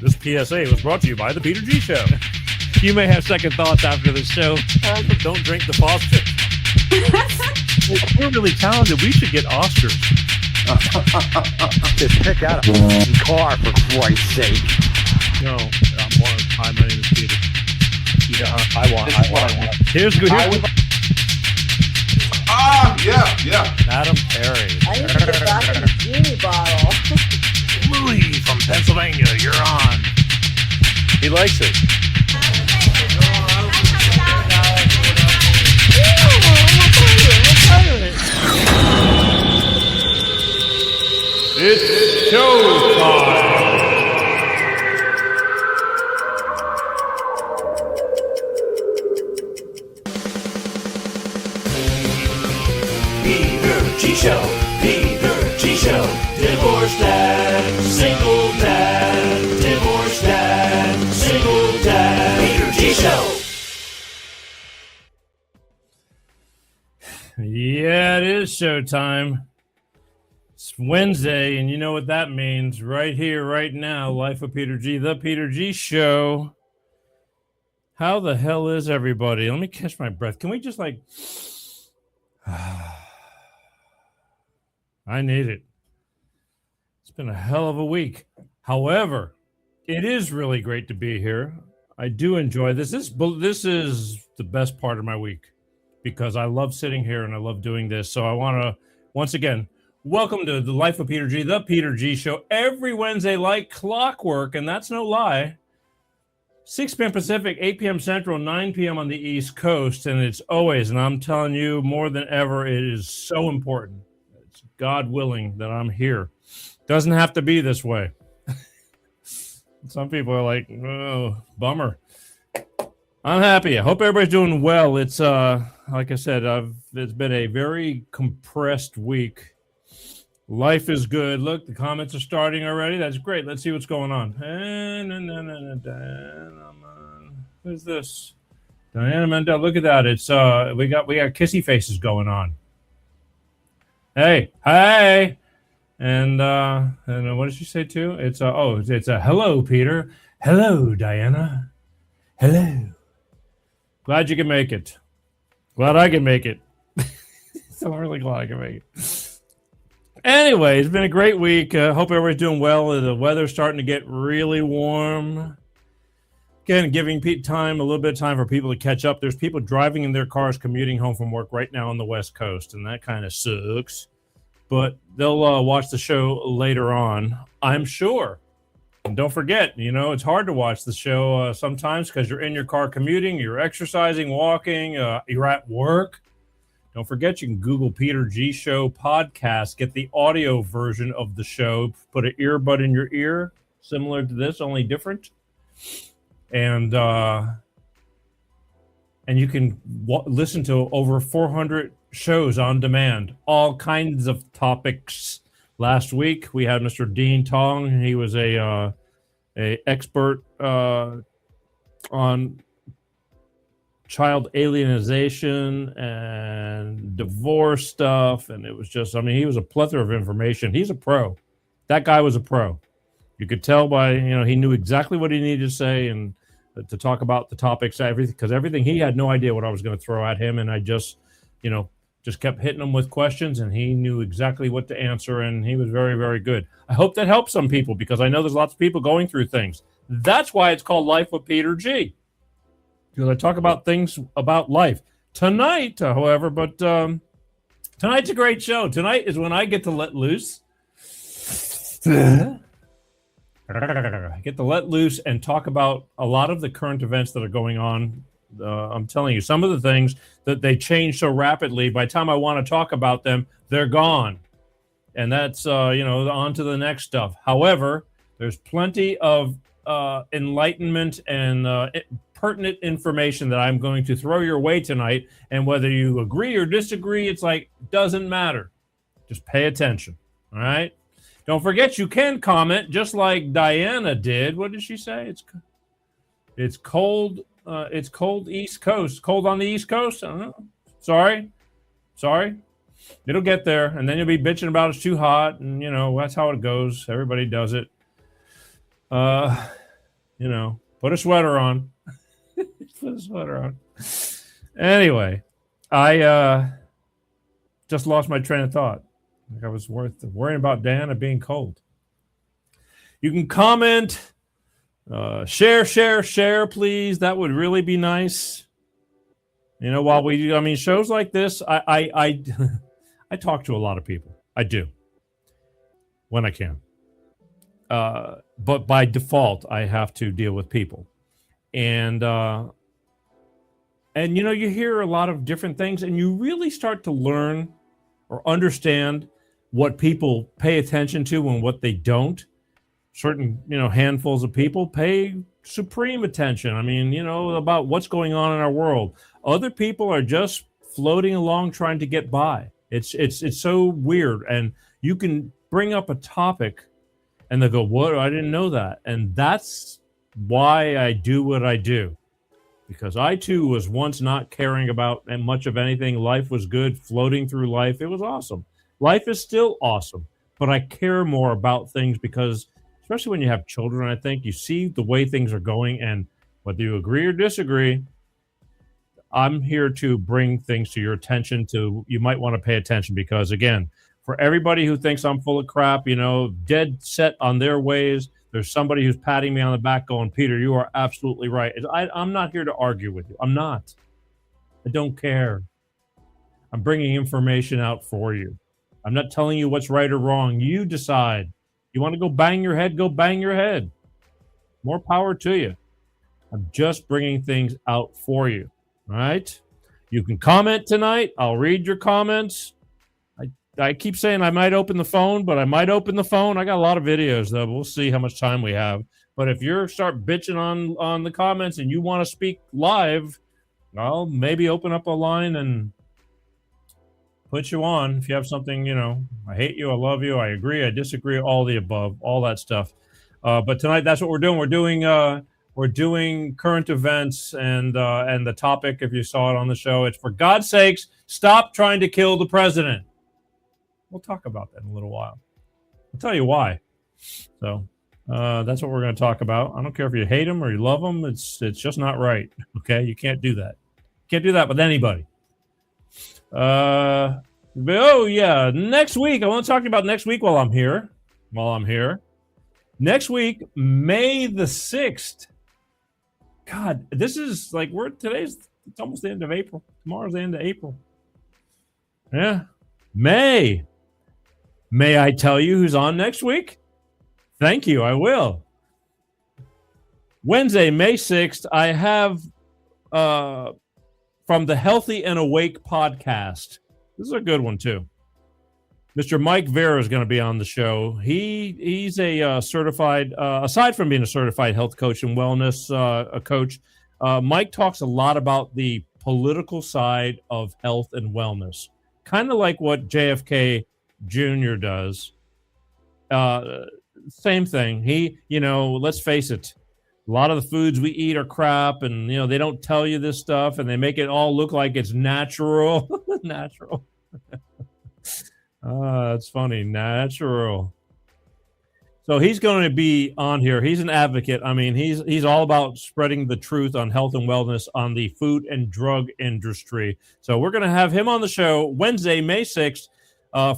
This PSA was brought to you by the Peter G Show. You may have second thoughts after the show. Don't drink the Foster. We're really talented. We should get Oscars. Just pick out a car, for Christ's sake. No, hi, my name is Peter. Yeah, I want. Here's good. Yeah. Madam Perry. I need to get back in the genie bottle. Louis from Pennsylvania, you're on. He likes it. It's showtime. Peter G Show, Peter G Show, divorced dad, single dad, divorced dad, single dad, Peter G Show. Yeah, it is showtime. It's Wednesday, and you know what that means. Right here, right now, Life of Peter G, the Peter G Show. How the hell is everybody? Let me catch my breath. Can we just I need it. It's been a hell of a week. However, it is really great to be here. I do enjoy this. This is the best part of my week because I love sitting here and I love doing this. So I want to, once again, welcome to the Life of Peter G, the Peter G Show, every Wednesday like clockwork, and that's no lie. 6 p.m. Pacific, 8 p.m. Central, 9 p.m. on the East Coast, and it's always, and I'm telling you, more than ever, it is so important. It's God willing that I'm here. Doesn't have to be this way. Some people are like, oh, bummer. I'm happy. I hope everybody's doing well. It's, like I said, it's been a very compressed week. Life is good. Look, the comments are starting already. That's great. Let's see what's going on. Who's this? Diana Mendel. Look at that. It's we got kissy faces going on. Hey. And what did she say too? It's it's a hello, Peter. Hello, Diana. Hello. Glad you can make it. Glad I can make it. So I'm really glad I can make it. Anyway, it's been a great week. Hope everybody's doing well. The weather's starting to get really warm. Again, giving a little bit of time for people to catch up. There's people driving in their cars, commuting home from work right now on the West Coast, and that kind of sucks. But they'll watch the show later on, I'm sure. And don't forget, it's hard to watch the show sometimes because you're in your car commuting, you're exercising, walking, you're at work. Don't forget, you can Google Peter G Show podcast, get the audio version of the show, put an earbud in your ear, similar to this, only different. And you can listen to over 400 shows on demand, all kinds of topics. Last week, we had Mr. Dean Tong. He was a expert on child alienization and divorce stuff, and it was just, he was a plethora of information. He's a pro. That guy was a pro. You could tell by, he knew exactly what he needed to say and to talk about the topics, everything, he had no idea what I was going to throw at him, and I just kept hitting him with questions, and he knew exactly what to answer, and he was very, very good. I hope that helps some people, because I know there's lots of people going through things. That's why it's called Life with Peter G. Because I talk about things about life. Tonight, however, tonight's a great show. Tonight is when I get to let loose. I get to let loose and talk about a lot of the current events that are going on. I'm telling you, some of the things that they change so rapidly, by the time I want to talk about them, they're gone. And that's, on to the next stuff. However, there's plenty of enlightenment and pertinent information that I'm going to throw your way tonight. And whether you agree or disagree, it's doesn't matter. Just pay attention. All right. Don't forget, you can comment just like Diana did. What did she say? It's cold. It's cold East Coast. Cold on the East Coast. I don't know. Sorry. It'll get there. And then you'll be bitching about it's too hot. And, that's how it goes. Everybody does it. Put a sweater on. Put a sweater on. Anyway, I just lost my train of thought. Like I was worrying about Dan and being cold. You can comment, share, please. That would really be nice. While shows like this, I talk to a lot of people. I do when I can. But by default, I have to deal with people. And you hear a lot of different things, and you really start to learn or understand what people pay attention to and what they don't. Certain, handfuls of people pay supreme attention. About what's going on in our world. Other people are just floating along trying to get by. It's so weird. And you can bring up a topic and they'll go, what? I didn't know that. And that's why I do what I do. Because I, too, was once not caring about much of anything. Life was good, floating through life. It was awesome. Life is still awesome. But I care more about things because, especially when you have children, I think, you see the way things are going. And whether you agree or disagree, I'm here to bring things to your attention. You might want to pay attention because, again, for everybody who thinks I'm full of crap, dead set on their ways, there's somebody who's patting me on the back going, Peter, you are absolutely right. I'm not here to argue with you. I'm not. I don't care. I'm bringing information out for you. I'm not telling you what's right or wrong. You decide. You want to go bang your head, go bang your head. More power to you. I'm just bringing things out for you. All right? You can comment tonight. I'll read your comments. I keep saying I might open the phone, but I might open the phone. I got a lot of videos, though. We'll see how much time we have. But if you start bitching on the comments and you want to speak live, I'll maybe open up a line and put you on. If you have something, I hate you, I love you, I agree, I disagree, all the above, all that stuff. But tonight, that's what we're doing. We're doing current events, and the topic, if you saw it on the show, it's for God's sakes, stop trying to kill the president. We'll talk about that in a little while. I'll tell you why. So that's what we're going to talk about. I don't care if you hate him or you love him. It's just not right. Okay, you can't do that. Can't do that with anybody. Oh yeah, next week. I want to talk about next week while I'm here. Next week, May the 6th. God, this is like it's almost the end of April. Tomorrow's the end of April. Yeah, May. May I tell you who's on next week? Thank you, I will. Wednesday, May 6th, I have from the Healthy and Awake podcast. This is a good one, too. Mr. Mike Vera is going to be on the show. He's a certified, aside from being a certified health coach and wellness coach, Mike talks a lot about the political side of health and wellness, kind of like what JFK Jr. does. Same thing. Let's face it, a lot of the foods we eat are crap, and they don't tell you this stuff, and they make it all look like it's natural. Natural. That's funny. Natural. So he's going to be on here. He's an advocate. He's all about spreading the truth on health and wellness on the food and drug industry. So we're going to have him on the show Wednesday, May 6th.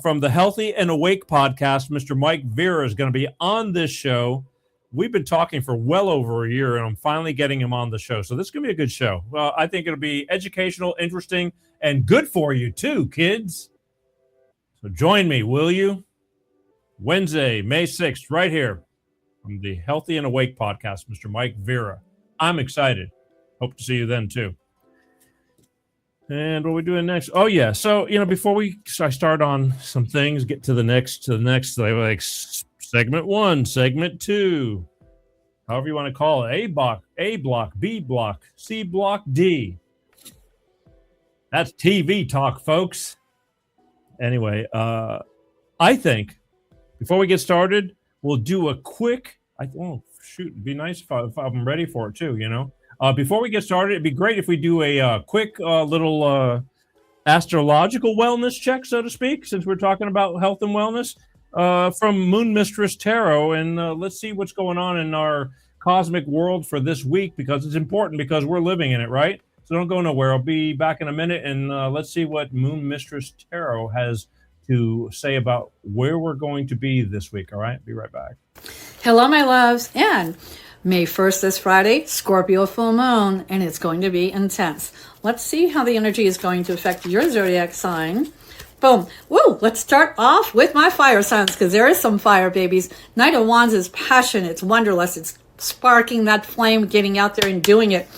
From the Healthy and Awake podcast, Mr. Mike Vera is going to be on this show. We've been talking for well over a year, and I'm finally getting him on the show. So this is going to be a good show. Well, I think it'll be educational, interesting, and good for you too, kids. So join me, will you? Wednesday, May 6th, right here from the Healthy and Awake podcast, Mr. Mike Vera. I'm excited. Hope to see you then too. And what are we doing next? Oh yeah. So before I start on some things, get to the next, like segment 1, segment 2, however you want to call it, A block, B block, C block, D. That's TV talk, folks. Anyway, I think before we get started, we'll do a quick. It'd be nice if I'm ready for it too. Before we get started, it'd be great if we do a quick little astrological wellness check, so to speak, since we're talking about health and wellness from Moon Mistress Tarot. And let's see what's going on in our cosmic world for this week because it's important because we're living in it, right? So don't go nowhere. I'll be back in a minute, and let's see what Moon Mistress Tarot has to say about where we're going to be this week. All right, be right back. Hello, my loves, and May 1st, this Friday, Scorpio full moon, and it's going to be intense. Let's see how the energy is going to affect your zodiac sign. Boom. Woo! Let's start off with my fire signs, because there is some fire, babies. Knight of Wands is passion. It's wonderlust. It's sparking that flame, getting out there and doing it.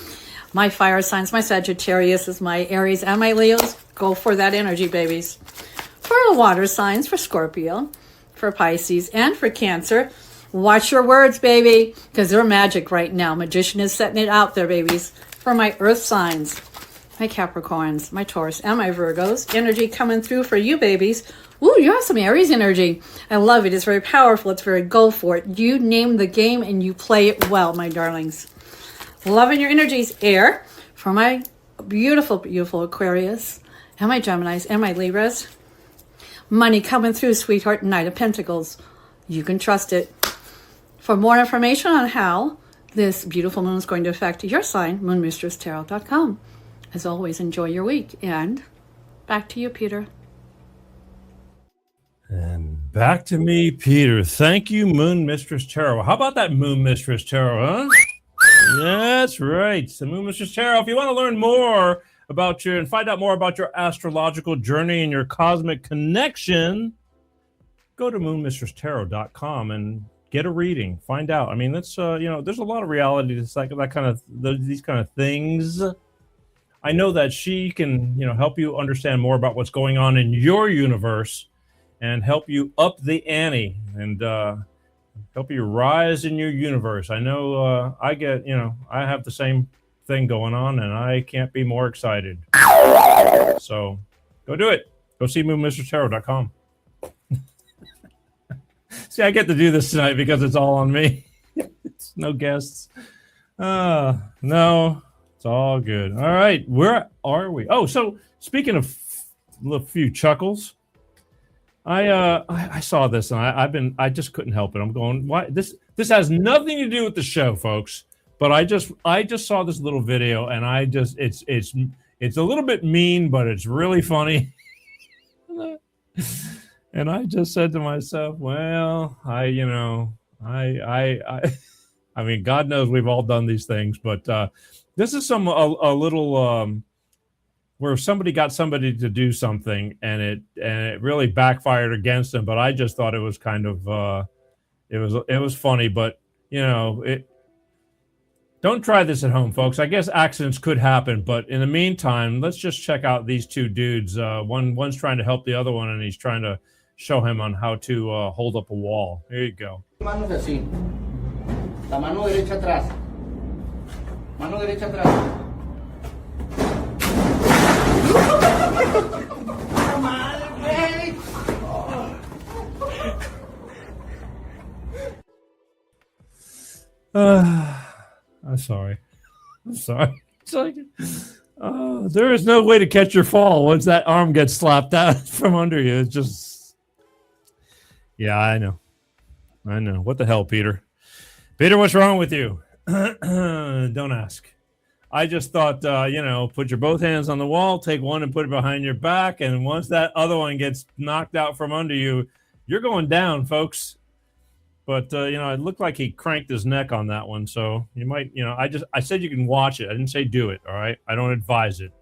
My fire signs, my Sagittarius is my Aries and my Leos. Go for that energy, babies. For the water signs, for Scorpio, for Pisces, and for Cancer, watch your words, baby, because they're magic right now. Magician is setting it out there, babies. For my earth signs, my Capricorns, my Taurus, and my Virgos, energy coming through for you, babies. Ooh, you have some Aries energy. I love it. It's very powerful. It's very go for it. You name the game and you play it well, my darlings. Loving your energies, air. For my beautiful, beautiful Aquarius, and my Geminis, and my Libras. Money coming through, sweetheart, Knight of Pentacles. You can trust it. For more information on how this beautiful moon is going to affect your sign, moonmistrestarot.com. As always, enjoy your week. And back to you, Peter. And back to me, Peter. Thank you, Moon Mistress Tarot. How about that, Moon Mistress Tarot, huh? That's right. So Moon Mistress Tarot, if you want to learn more about and find out more about your astrological journey and your cosmic connection, go to moonmistrestarot.com and get a reading. Find out. I mean, that's there's a lot of reality to that kind of these kind of things. I know that she can, help you understand more about what's going on in your universe and help you up the ante and help you rise in your universe. I know I have the same thing going on, and I can't be more excited. So go do it. Go see moonmistrestarot.com. See, I get to do this tonight because it's all on me. It's no guests. No, it's all good. All right, where are we? Oh, so speaking of a few chuckles, I saw this and I just couldn't help it. I'm going, why this has nothing to do with the show, folks. But I just saw this little video and it's a little bit mean, but it's really funny. And I just said to myself, well, I mean, God knows we've all done these things, but this is a little where somebody got somebody to do something and it really backfired against them. But I just thought it was kind of it was funny, but don't try this at home, folks. I guess accidents could happen, but in the meantime, let's just check out these two dudes. One's trying to help the other one, and he's trying to show him on how to hold up a wall. Here you go. Manos así. La mano derecha atrás. Mano derecha atrás. I'm sorry. It's like, there is no way to catch your fall once that arm gets slapped out from under you. It's just, yeah, I know. What the hell, Peter? Peter, what's wrong with you? Don't ask. I just thought, put your both hands on the wall, take one and put it behind your back, and once that other one gets knocked out from under you, you're going down, folks. But, it looked like he cranked his neck on that one. So you might, I said you can watch it. I didn't say do it. All right. I don't advise it.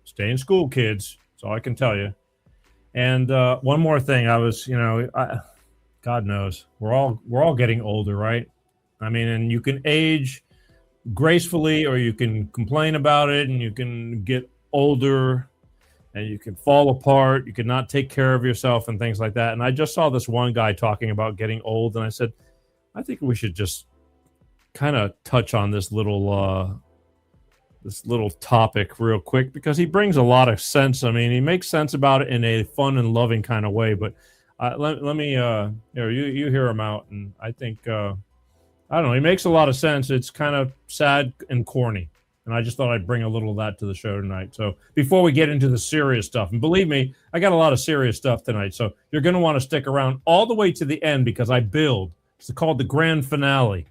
Stay in school, kids. That's all I can tell you. And one more thing. I was, God knows we're all getting older, right? I mean, and you can age gracefully or you can complain about it and you can get older and you can fall apart. You can not take care of yourself and things like that. And I just saw this one guy talking about getting old. And I said, I think we should just kind of touch on this little topic real quick because he brings a lot of sense. I mean, he makes sense about it in a fun and loving kind of way. But let me, you hear him out. And I think, I don't know, he makes a lot of sense. It's kind of sad and corny. And I just thought I'd bring a little of that to the show tonight. So before we get into the serious stuff, and believe me, I got a lot of serious stuff tonight. So you're going to want to stick around all the way to the end because I build. It's called the grand finale.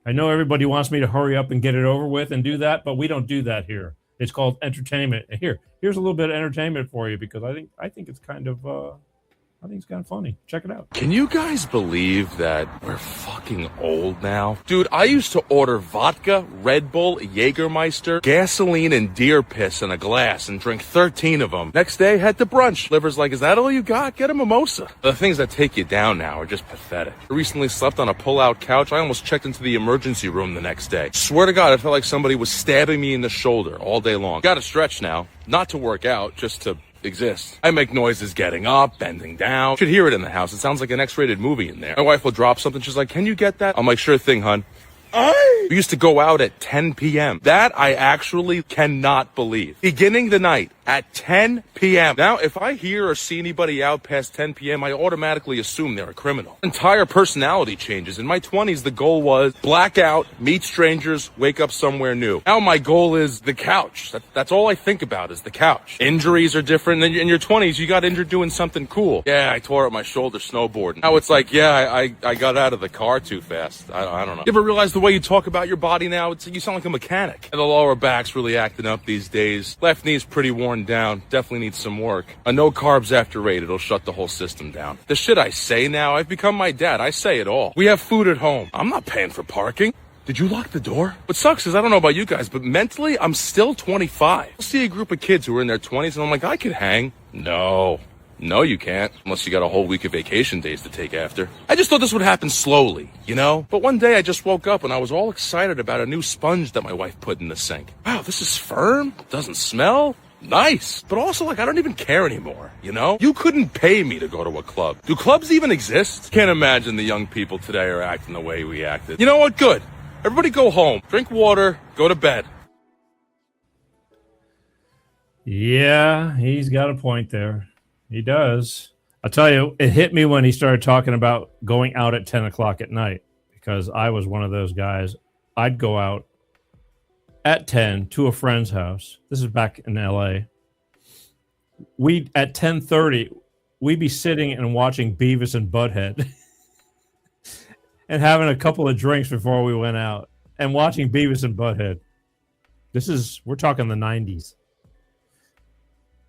I know everybody wants me to hurry up and get it over with and do that, but we don't do that here. It's called entertainment. Here's a little bit of entertainment for you because I think it's kind of funny. Check it out. Can you guys believe that we're fucking old now? Dude, I used to order vodka, Red Bull, Jägermeister, gasoline, and deer piss in a glass and drink 13 of them. Next day, head to brunch. Liver's like, is that all you got? Get a mimosa. The things that take you down now are just pathetic. I recently slept on a pull-out couch. I almost checked into the emergency room the next day. Swear to God, it felt like somebody was stabbing me in the shoulder all day long. Gotta stretch now. Not to work out, just to exist. I make noises getting up, bending down. You should hear it in the house. It sounds like an X-rated movie in there. My wife will drop something. She's like, can you get that? I'm like, sure thing, hun. We used to go out at 10 p.m. That I actually cannot believe. Beginning the night at 10 p.m. Now, if I hear or see anybody out past 10 p.m., I automatically assume they're a criminal. Entire personality changes. In my 20s, the goal was black out, meet strangers, wake up somewhere new. Now my goal is the couch. That's all I think about is the couch. Injuries are different. In your 20s, you got injured doing something cool. Yeah, I tore up my shoulder snowboarding. Now it's like, yeah, I got out of the car too fast. I don't know. You ever realize the way you talk about your body now? You sound like a mechanic. And the lower back's really acting up these days. Left knee's pretty worn down. Definitely needs some work. A no carbs after 8, it'll shut the whole system down. The shit I say now, I've become my dad. I say it all. We have food at home. I'm not paying for parking. Did you lock the door? What sucks is, I don't know about you guys, but mentally, I'm still 25. I'll see a group of kids who are in their 20s, and I'm like, I could hang. No, you can't, unless you got a whole week of vacation days to take after. I just thought this would happen slowly, you know? But one day I just woke up and I was all excited about a new sponge that my wife put in the sink. Wow, this is firm, doesn't smell. Nice, but also, like, I don't even care anymore, you know? You couldn't pay me to go to a club. Do clubs even exist? Can't imagine the young people today are acting the way we acted. You know what? Good. Everybody go home, drink water, go to bed. Yeah, he's got a point there. He does. I'll tell you, it hit me when he started talking about going out at 10 o'clock at night, because I was one of those guys. I'd go out at 10 to a friend's house. This is back in LA. At 10:30, we'd be sitting and watching Beavis and Butthead and having a couple of drinks before we went out and watching Beavis and Butthead. We're talking the 90s.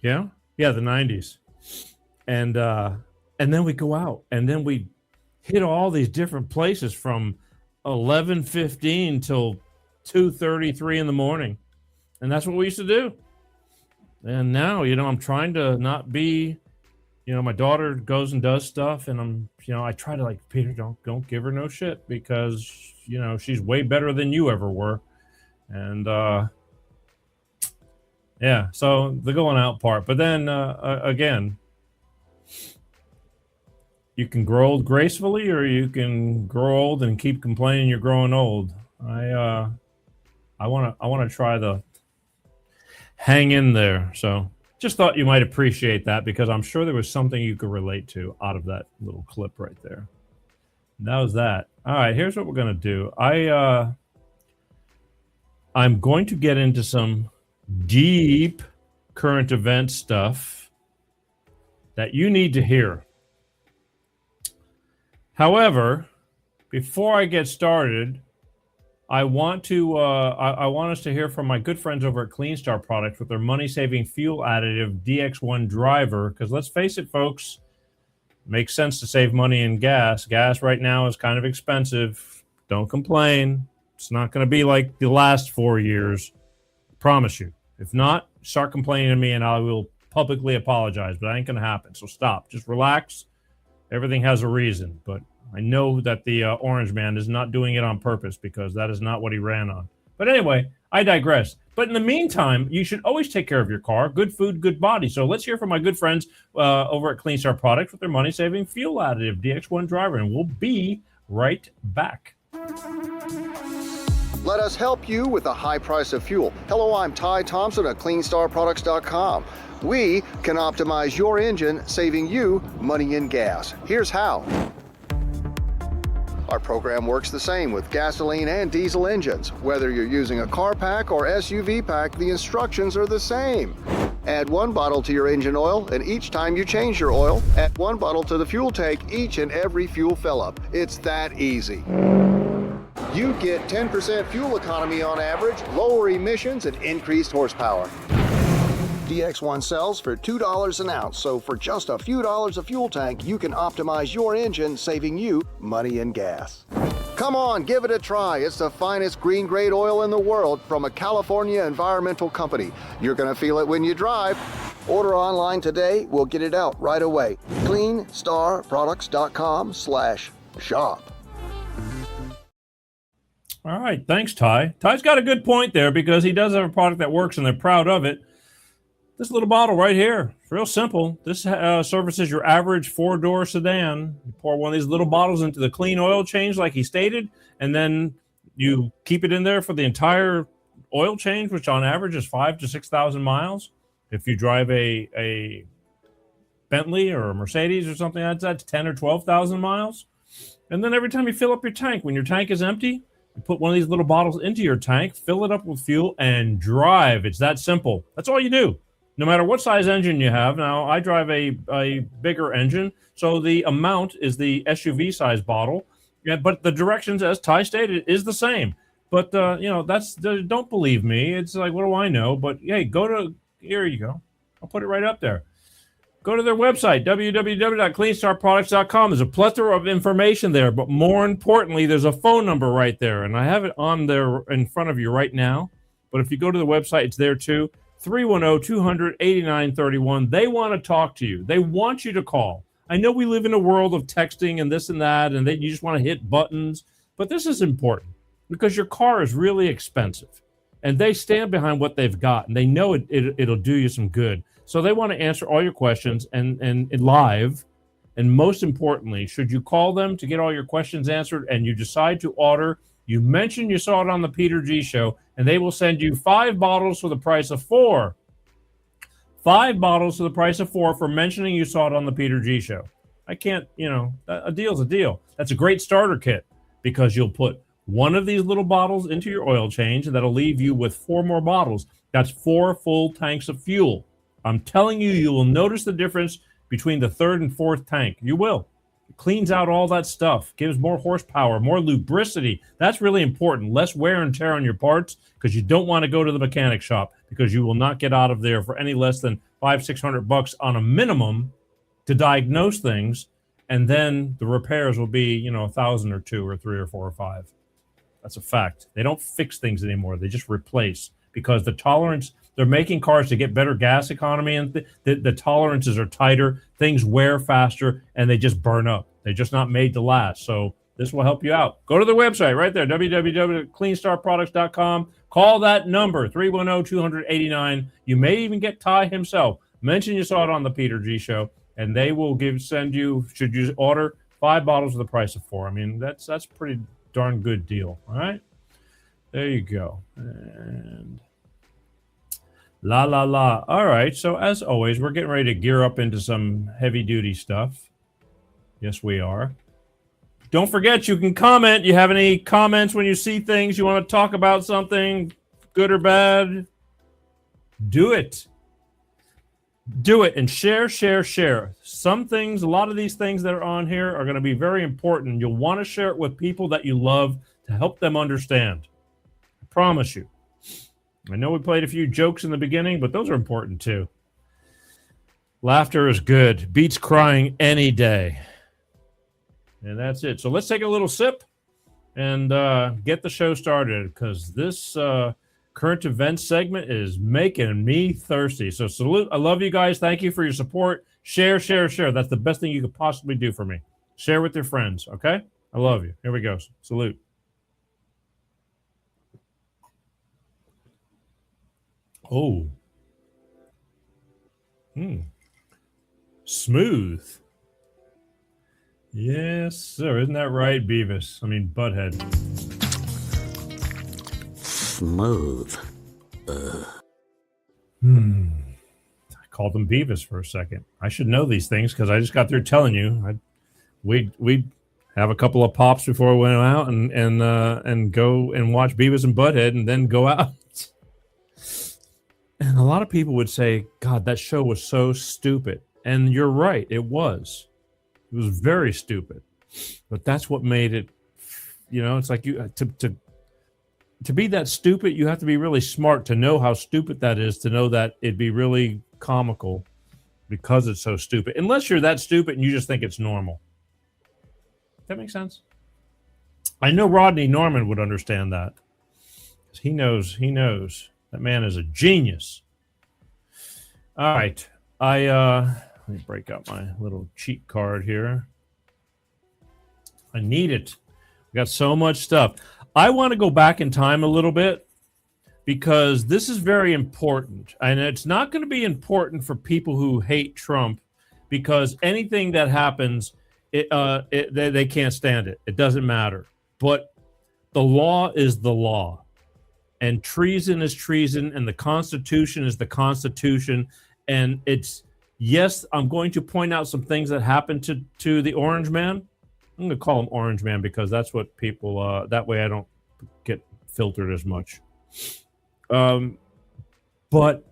Yeah, the 90s. And then we go out and then we hit all these different places from 11:15 till 2:33 in the morning. And that's what we used to do. And now, I'm trying to not be, my daughter goes and does stuff, and I try to, like, Peter, don't give her no shit, because, she's way better than you ever were. And, yeah, so the going out part. But then, again, you can grow old gracefully, or you can grow old and keep complaining you're growing old. I want to try the hang in there. So just thought you might appreciate that, because I'm sure there was something you could relate to out of that little clip right there. And that was that. All right, here's what we're going to do. I'm going to get into some deep current event stuff that you need to hear. However, before I get started, I want us to hear from my good friends over at Clean Star Products with their money-saving fuel additive DX1 driver. Because let's face it, folks, it makes sense to save money in gas. Gas right now is kind of expensive. Don't complain. It's not going to be like the last 4 years. I promise you. If not, start complaining to me and I will publicly apologize. But that ain't going to happen. So stop. Just relax. Everything has a reason. But I know that the orange man is not doing it on purpose, because that is not what he ran on. But anyway, I digress. But in the meantime, you should always take care of your car. Good food, good body. So let's hear from my good friends over at Clean Star Products with their money-saving fuel additive DX1 driver. And we'll be right back. Let us help you with the high price of fuel. Hello, I'm Ty Thompson at CleanStarProducts.com. We can optimize your engine, saving you money in gas. Here's how. Our program works the same with gasoline and diesel engines. Whether you're using a car pack or SUV pack, the instructions are the same. Add 1 bottle to your engine oil, and each time you change your oil, add 1 bottle to the fuel tank each and every fuel fill-up. It's that easy. You get 10% fuel economy on average, lower emissions, and increased horsepower. DX1 sells for $2 an ounce, so for just a few dollars a fuel tank, you can optimize your engine, saving you money and gas. Come on, give it a try. It's the finest green grade oil in the world from a California environmental company. You're going to feel it when you drive. Order online today. We'll get it out right away. CleanStarProducts.com/shop. All right. Thanks, Ty. Ty's got a good point there because he does have a product that works and they're proud of it. This little bottle right here, it's real simple. This services your average 4-door sedan. You pour one of these little bottles into the clean oil change like he stated, and then you keep it in there for the entire oil change, which on average is 5,000 to 6,000 miles. If you drive a Bentley or a Mercedes or something like that, that's 10 or 12,000 miles. And then every time you fill up your tank, when your tank is empty, you put one of these little bottles into your tank, fill it up with fuel, and drive. It's that simple. That's all you do. No matter what size engine you have. Now, I drive a bigger engine, so the amount is the SUV size bottle. Yeah, but the directions, as Ty stated, is the same. But, don't believe me. It's like, what do I know? But, hey, here you go. I'll put it right up there. Go to their website, www.cleanstarproducts.com. There's a plethora of information there, but more importantly, there's a phone number right there, and I have it on there in front of you right now. But if you go to the website, it's there too. 310-200-8931. They want to talk to you. They want you to call. I know we live in a world of texting and this and that, and you just want to hit buttons, but this is important because your car is really expensive, and they stand behind what they've got, and they know it'll do you some good. So they want to answer all your questions and live, and most importantly, should you call them to get all your questions answered and you decide to order, you mention you saw it on the Peter G Show, and they will send you 5 bottles for the price of 4. 5 bottles for the price of 4 for mentioning you saw it on the Peter G Show. I can't, a deal's a deal. That's a great starter kit because you'll put one of these little bottles into your oil change, and that'll leave you with 4 more bottles. That's 4 full tanks of fuel. I'm telling you, you will notice the difference between the 3rd and 4th tank. You will. It cleans out all that stuff, gives more horsepower, more lubricity. That's really important. Less wear and tear on your parts because you don't want to go to the mechanic shop because you will not get out of there for any less than $500-600 on a minimum to diagnose things, and then the repairs will be, 1,000 or 2 or 3 or 4 or 5. That's a fact. They don't fix things anymore. They just replace because the tolerance. They're making cars to get better gas economy, and the tolerances are tighter. Things wear faster, and they just burn up. They're just not made to last. So this will help you out. Go to the website right there, www.cleanstarproducts.com. Call that number, 310-200-89. You may even get Ty himself. Mention you saw it on the Peter G Show, and they will send you, should you order, 5 bottles for the price of 4. I mean, that's a pretty darn good deal. All right? There you go. And la, la, la. All right. So as always, we're getting ready to gear up into some heavy duty stuff. Yes, we are. Don't forget, you can comment. You have any comments when you see things, you want to talk about something, good or bad, do it. Do it and share. Some things, a lot of these things that are on here are going to be very important. You'll want to share it with people that you love to help them understand. I promise you. I know we played a few jokes in the beginning, but those are important too. Laughter is good. Beats crying any day. And that's it. So let's take a little sip and get the show started because this current events segment is making me thirsty. So salute. I love you guys. Thank you for your support. Share. That's the best thing you could possibly do for me. Share with your friends, okay? I love you. Here we go. Salute. Oh. Smooth. Yes, sir. Isn't that right, Beavis? I mean, Butthead. Smooth. I called him Beavis for a second. I should know these things because I just got through telling you. We'd have a couple of pops before we went out and go and watch Beavis and Butthead and then go out. And a lot of people would say, God, that show was so stupid. And you're right, it was. It was very stupid. But that's what made it, it's like you to to be that stupid, you have to be really smart to know how stupid that is, to know that it'd be really comical because it's so stupid. Unless you're that stupid and you just think it's normal. That makes sense? I know Rodney Norman would understand that. He knows. That man is a genius. All right. Let me break out my little cheat card here. I need it. We got so much stuff. I want to go back in time a little bit because this is very important. And it's not going to be important for people who hate Trump because anything that happens, they can't stand it. It doesn't matter. But the law is the law. And treason is treason. And the Constitution is the Constitution. And it's, yes, I'm going to point out some things that happened to the Orange Man. I'm going to call him Orange Man because that's what people, that way I don't get filtered as much. But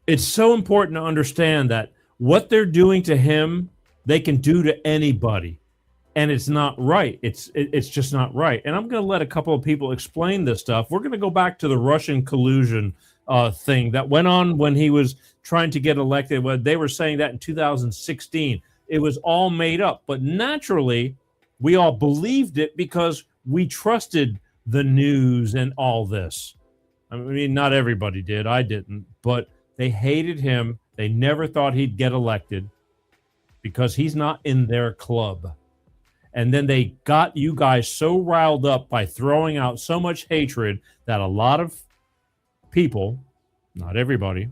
it's so important to understand that what they're doing to him, they can do to anybody. And it's not right. It's just not right. And I'm going to let a couple of people explain this stuff. We're going to go back to the Russian collusion thing that went on when he was trying to get elected. When they were saying that in 2016. It was all made up. But naturally, we all believed it because we trusted the news and all this. I mean, not everybody did. I didn't. But they hated him. They never thought he'd get elected because he's not in their club. And then they got you guys so riled up by throwing out so much hatred that a lot of people, not everybody,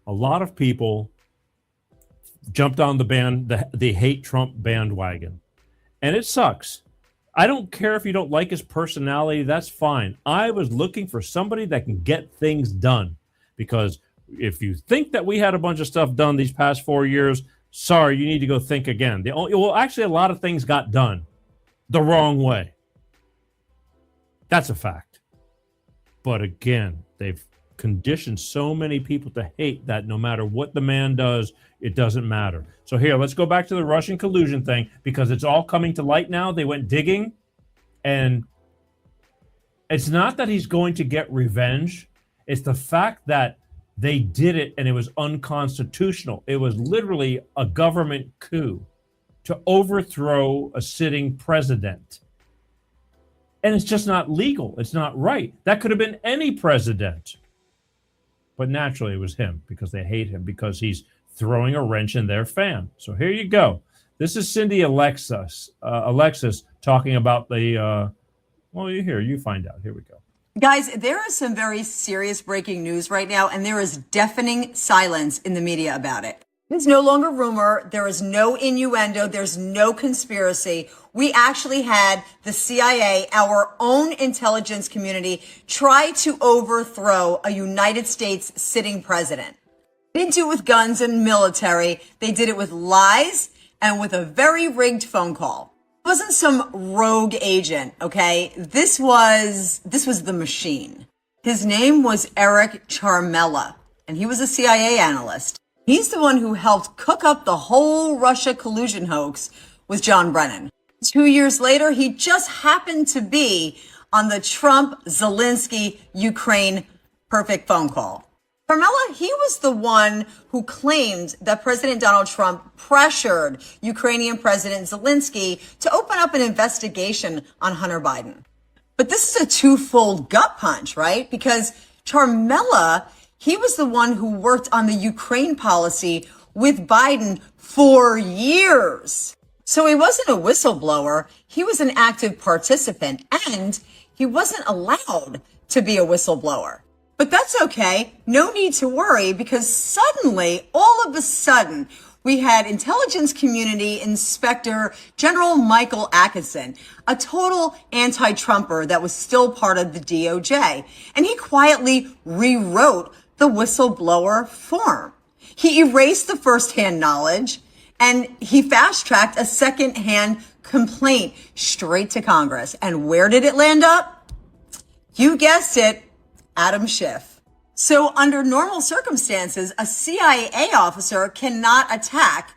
a lot of people jumped on the hate Trump bandwagon. And it sucks. I don't care if you don't like his personality. That's fine. I was looking for somebody that can get things done. Because if you think that we had a bunch of stuff done these past 4 years, sorry, you need to go think again. Actually, a lot of things got done the wrong way. That's a fact. But again, they've conditioned so many people to hate that no matter what the man does, it doesn't matter. So here, let's go back to the Russian collusion thing because it's all coming to light now. They went digging, and it's not that he's going to get revenge. It's the fact that they did it and it was unconstitutional. It was literally a government coup to overthrow a sitting president. And it's just not legal. It's not right. That could have been any president. But naturally it was him because they hate him because he's throwing a wrench in their fan. So here you go. This is Cindy Alexis talking about the, well, you find out. Here we go. Guys, there is some very serious breaking news right now, and there is deafening silence in the media about it. It's no longer rumor. There is no innuendo. There's no conspiracy. We actually had the CIA, our own intelligence community, try to overthrow a United States sitting president. They didn't do it with guns and military. They did it with lies and with a very rigged phone call. It wasn't some rogue agent, okay? This was the machine. His name was Eric Charmella, and he was a CIA analyst. He's the one who helped cook up the whole Russia collusion hoax with John Brennan. 2 years later, he just happened to be on the Trump-Zelensky-Ukraine perfect phone call. Charmella, he was the one who claimed that President Donald Trump pressured Ukrainian President Zelensky to open up an investigation on Hunter Biden. But this is a twofold gut punch, right? Because Charmella, he was the one who worked on the Ukraine policy with Biden for years. So he wasn't a whistleblower. He was an active participant, and he wasn't allowed to be a whistleblower. But that's okay. No need to worry, because suddenly, all of a sudden, we had Intelligence Community Inspector General Michael Atkinson, a total anti-Trumper that was still part of the DOJ. And he quietly rewrote the whistleblower form. He erased the first-hand knowledge, and he fast-tracked a second-hand complaint straight to Congress. And where did it land up? You guessed it. Adam Schiff. So under normal circumstances, a CIA officer cannot attack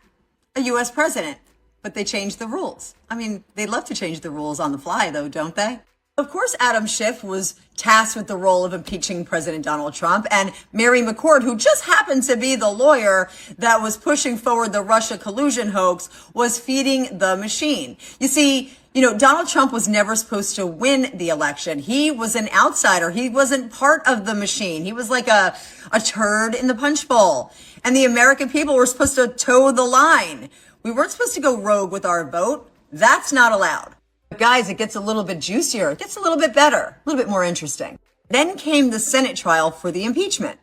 a U.S. president, but they changed the rules. I mean, they love to change the rules on the fly, though, don't they? Of course, Adam Schiff was tasked with the role of impeaching President Donald Trump, and Mary McCord, who just happened to be the lawyer that was pushing forward the Russia collusion hoax, was feeding the machine. You see, Donald Trump was never supposed to win the election. He was an outsider. He wasn't part of the machine. He was like a turd in the punch bowl. And the American people were supposed to toe the line. We weren't supposed to go rogue with our vote. That's not allowed. But guys, it gets a little bit juicier. It gets a little bit better, a little bit more interesting. Then came the Senate trial for the impeachment.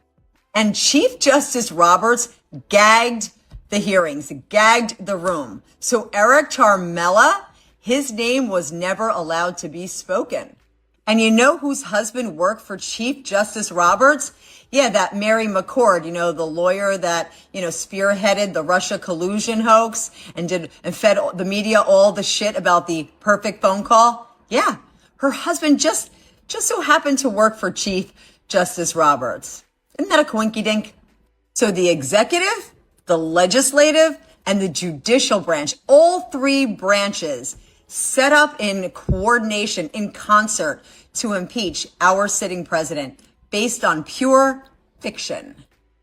And Chief Justice Roberts gagged the hearings, gagged the room. So Eric Carmella, his name was never allowed to be spoken. And you know whose husband worked for Chief Justice Roberts? Yeah, that Mary McCord, the lawyer that, spearheaded the Russia collusion hoax and fed the media all the shit about the perfect phone call. Yeah, her husband just so happened to work for Chief Justice Roberts. Isn't that a coinky dink? So the executive, the legislative, and the judicial branch, all three branches set up in coordination, in concert to impeach our sitting president based on pure fiction.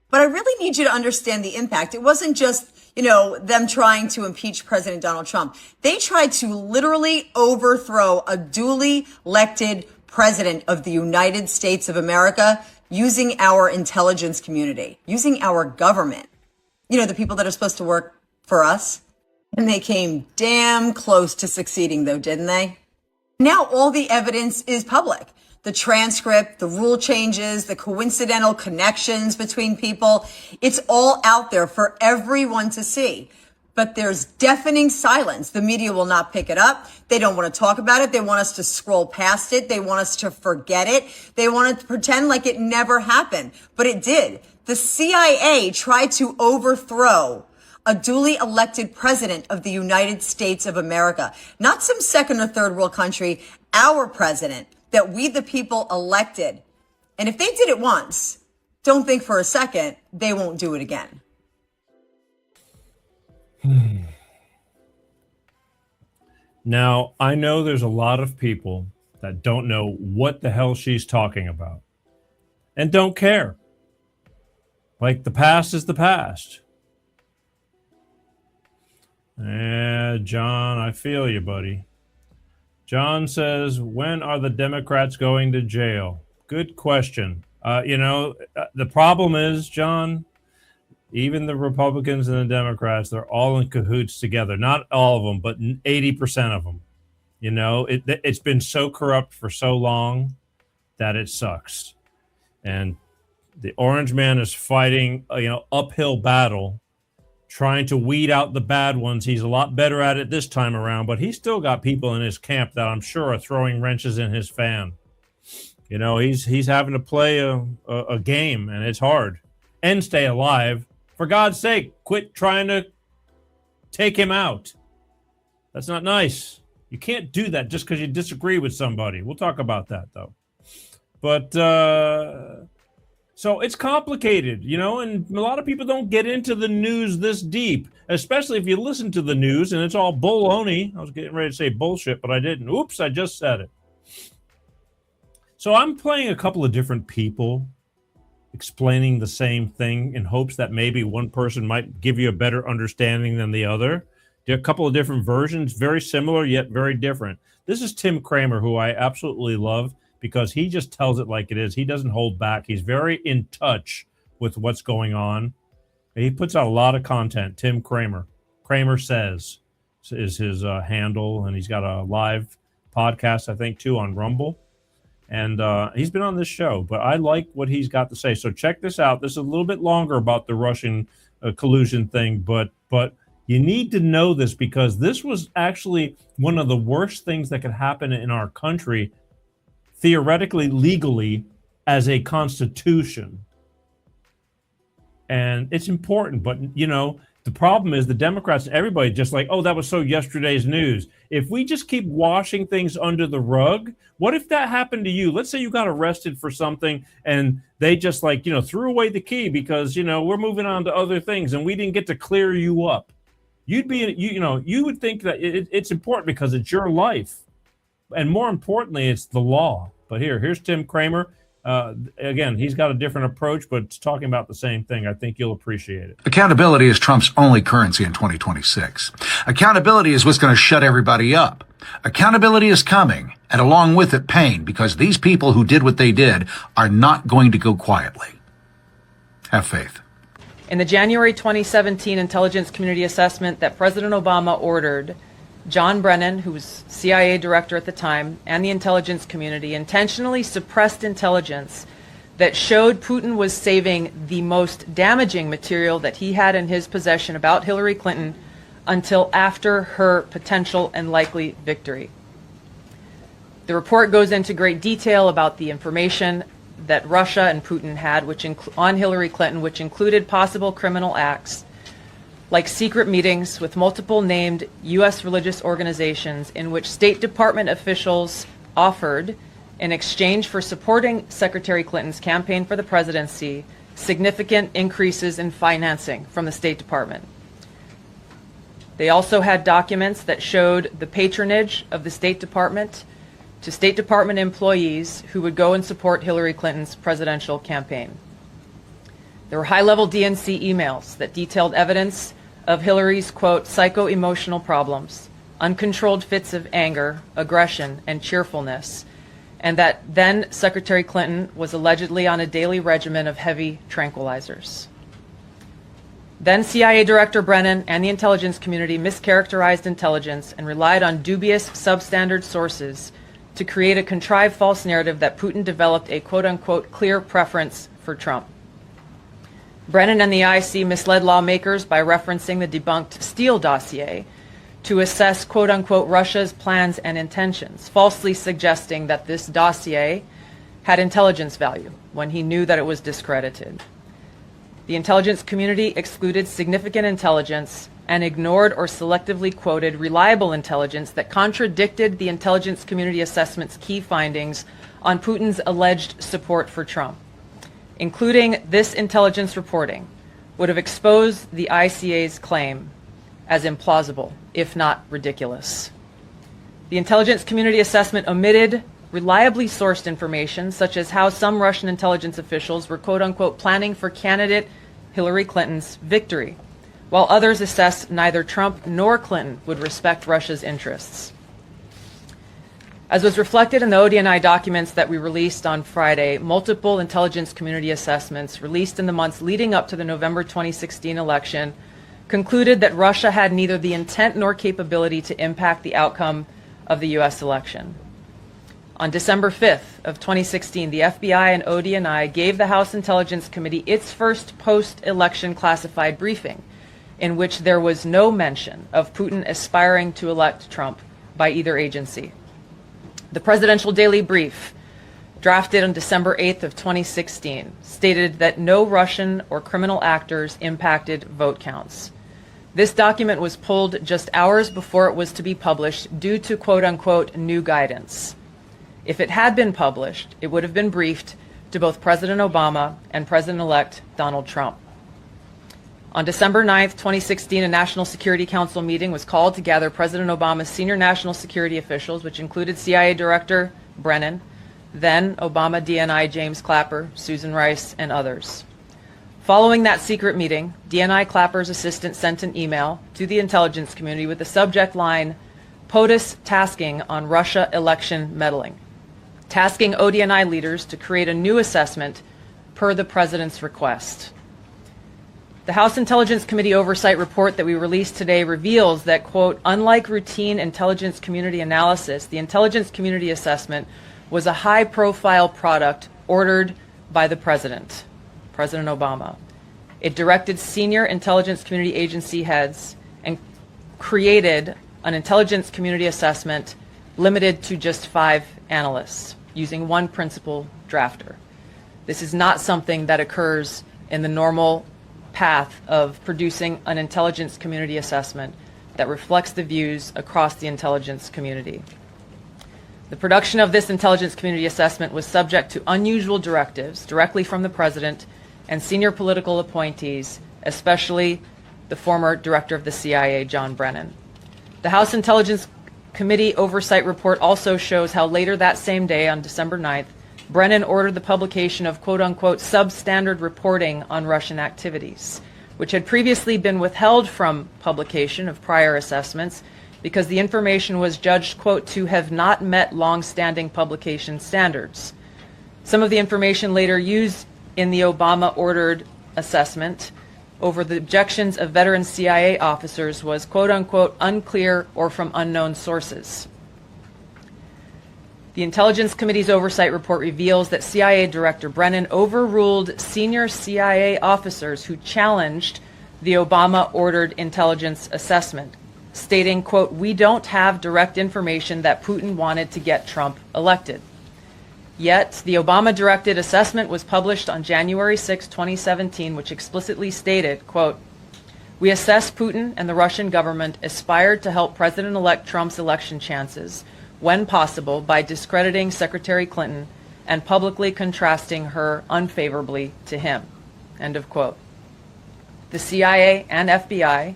But I really need you to understand the impact. It wasn't just, them trying to impeach President Donald Trump. They tried to literally overthrow a duly elected president of the United States of America using our intelligence community, using our government. The people that are supposed to work for us. And they came damn close to succeeding, though, didn't they? Now all the evidence is public. The transcript, the rule changes, the coincidental connections between people. It's all out there for everyone to see. But there's deafening silence. The media will not pick it up. They don't want to talk about it. They want us to scroll past it. They want us to forget it. They want to pretend like it never happened. But it did. The CIA tried to overthrow a duly elected president of the United States of America, not some second or third world country, our president that we the people elected. And if they did it once, don't think for a second they won't do it again. Now, I know there's a lot of people that don't know what the hell she's talking about and don't care. Like the past is the past. John, I feel you, buddy. John says, when are the Democrats going to jail? Good question. The problem is, John, even the Republicans and the Democrats, they're all in cahoots together. Not all of them, but 80% of them. It's been so corrupt for so long that it sucks. And the Orange Man is fighting, uphill battle, trying to weed out the bad ones. He's a lot better at it this time around, but he's still got people in his camp that I'm sure are throwing wrenches in his fan. He's having to play a game, and it's hard. And stay alive. For God's sake, quit trying to take him out. That's not nice. You can't do that just because you disagree with somebody. We'll talk about that, though. But so it's complicated, and a lot of people don't get into the news this deep, especially if you listen to the news and it's all baloney. I was getting ready to say bullshit, but I didn't. Oops, I just said it. So I'm playing a couple of different people explaining the same thing in hopes that maybe one person might give you a better understanding than the other. There are a couple of different versions, very similar yet very different. This is Tim Kramer, who I absolutely love, because he just tells it like it is. He doesn't hold back. He's very in touch with what's going on. He puts out a lot of content. Tim Kramer. Kramer Says is his handle, and he's got a live podcast, I think, too, on Rumble. And he's been on this show, but I like what he's got to say. So check this out. This is a little bit longer about the Russian collusion thing, but you need to know this because this was actually one of the worst things that could happen in our country, theoretically, legally, as a constitution. And it's important, but, the problem is the Democrats and everybody just like, oh, that was so yesterday's news. If we just keep washing things under the rug, what if that happened to you? Let's say you got arrested for something and they just threw away the key because, we're moving on to other things and we didn't get to clear you up. You'd be, you would think that it's important because it's your life. And more importantly, it's the law. But here's Tim Kramer. Again, he's got a different approach, but it's talking about the same thing. I think you'll appreciate it. Accountability is Trump's only currency in 2026. Accountability is what's going to shut everybody up. Accountability is coming, and along with it, pain, because these people who did what they did are not going to go quietly. Have faith. In the January 2017 intelligence community assessment that President Obama ordered, John Brennan, who was CIA director at the time, and the intelligence community intentionally suppressed intelligence that showed Putin was saving the most damaging material that he had in his possession about Hillary Clinton until after her potential and likely victory. The report goes into great detail about the information that Russia and Putin had on Hillary Clinton, which included possible criminal acts, like secret meetings with multiple named U.S. religious organizations in which State Department officials offered, in exchange for supporting Secretary Clinton's campaign for the presidency, significant increases in financing from the State Department. They also had documents that showed the patronage of the State Department to State Department employees who would go and support Hillary Clinton's presidential campaign. There were high-level DNC emails that detailed evidence of Hillary's, quote, psycho-emotional problems, uncontrolled fits of anger, aggression, and cheerfulness, and that then Secretary Clinton was allegedly on a daily regimen of heavy tranquilizers. Then CIA Director Brennan and the intelligence community mischaracterized intelligence and relied on dubious substandard sources to create a contrived false narrative that Putin developed a quote-unquote clear preference for Trump. Brennan and the IC misled lawmakers by referencing the debunked Steele dossier to assess quote-unquote Russia's plans and intentions, falsely suggesting that this dossier had intelligence value when he knew that it was discredited. The intelligence community excluded significant intelligence and ignored or selectively quoted reliable intelligence that contradicted the intelligence community assessment's key findings on Putin's alleged support for Trump. Including this intelligence reporting would have exposed the ICA's claim as implausible, if not ridiculous. The intelligence community assessment omitted reliably sourced information, such as how some Russian intelligence officials were quote-unquote planning for candidate Hillary Clinton's victory, while others assessed neither Trump nor Clinton would respect Russia's interests. As was reflected in the ODNI documents that we released on Friday, multiple intelligence community assessments released in the months leading up to the November 2016 election concluded that Russia had neither the intent nor capability to impact the outcome of the U.S. election. On December 5th of 2016, the FBI and ODNI gave the House Intelligence Committee its first post-election classified briefing, in which there was no mention of Putin aspiring to elect Trump by either agency. The Presidential Daily Brief, drafted on December 8th of 2016, stated that no Russian or criminal actors impacted vote counts. This document was pulled just hours before it was to be published due to quote-unquote new guidance. If it had been published, it would have been briefed to both President Obama and President-elect Donald Trump. On December 9th, 2016, a National Security Council meeting was called to gather President Obama's senior national security officials, which included CIA Director Brennan, then Obama DNI James Clapper, Susan Rice, and others. Following that secret meeting, DNI Clapper's assistant sent an email to the intelligence community with the subject line, POTUS tasking on Russia election meddling, tasking ODNI leaders to create a new assessment per the president's request. The House Intelligence Committee Oversight Report that we released today reveals that, quote, unlike routine intelligence community analysis, the intelligence community assessment was a high-profile product ordered by the President Obama. It directed senior intelligence community agency heads and created an intelligence community assessment limited to just 5 analysts, using one principal drafter. This is not something that occurs in the normal path of producing an intelligence community assessment that reflects the views across the intelligence community. The production of this intelligence community assessment was subject to unusual directives directly from the President and senior political appointees, especially the former director of the CIA, John Brennan. The House Intelligence committee oversight report also shows how later that same day, on December 9th, Brennan ordered the publication of quote-unquote substandard reporting on Russian activities, which had previously been withheld from publication of prior assessments because the information was judged, quote, to have not met long-standing publication standards. Some of the information later used in the Obama-ordered assessment over the objections of veteran CIA officers was, quote-unquote, unclear or from unknown sources. The Intelligence Committee's oversight report reveals that CIA Director Brennan overruled senior CIA officers who challenged the Obama-ordered intelligence assessment, stating, quote, we don't have direct information that Putin wanted to get Trump elected. Yet, the Obama-directed assessment was published on January 6, 2017, which explicitly stated, quote, we assess Putin and the Russian government aspired to help President-elect Trump's election chances when possible by discrediting Secretary Clinton and publicly contrasting her unfavorably to him, end of quote. The CIA and FBI,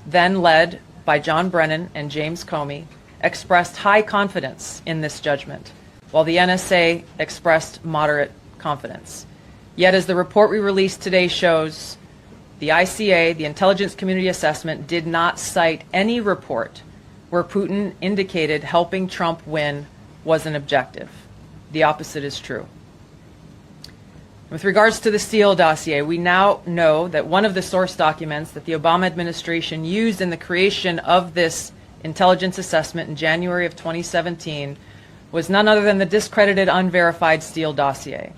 then led by John Brennan and James Comey, expressed high confidence in this judgment, while the NSA expressed moderate confidence. Yet, as the report we released today shows, the ICA, the Intelligence Community Assessment, did not cite any report where Putin indicated helping Trump win was an objective. The opposite is true. With regards to the Steele dossier, we now know that one of the source documents that the Obama administration used in the creation of this intelligence assessment in January of 2017 was none other than the discredited, unverified Steele dossier.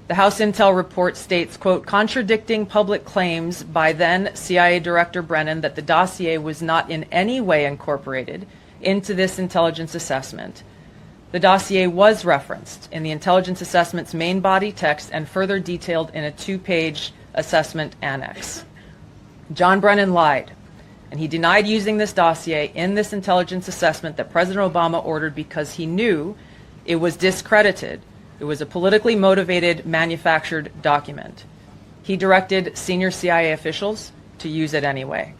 The House Intel report states, quote, contradicting public claims by then CIA Director Brennan that the dossier was not in any way incorporated into this intelligence assessment. The dossier was referenced in the intelligence assessment's main body text and further detailed in a 2-page assessment annex. John Brennan lied, and he denied using this dossier in this intelligence assessment that President Obama ordered because he knew it was discredited. It was a politically motivated, manufactured document. He directed senior CIA officials to use it anyway.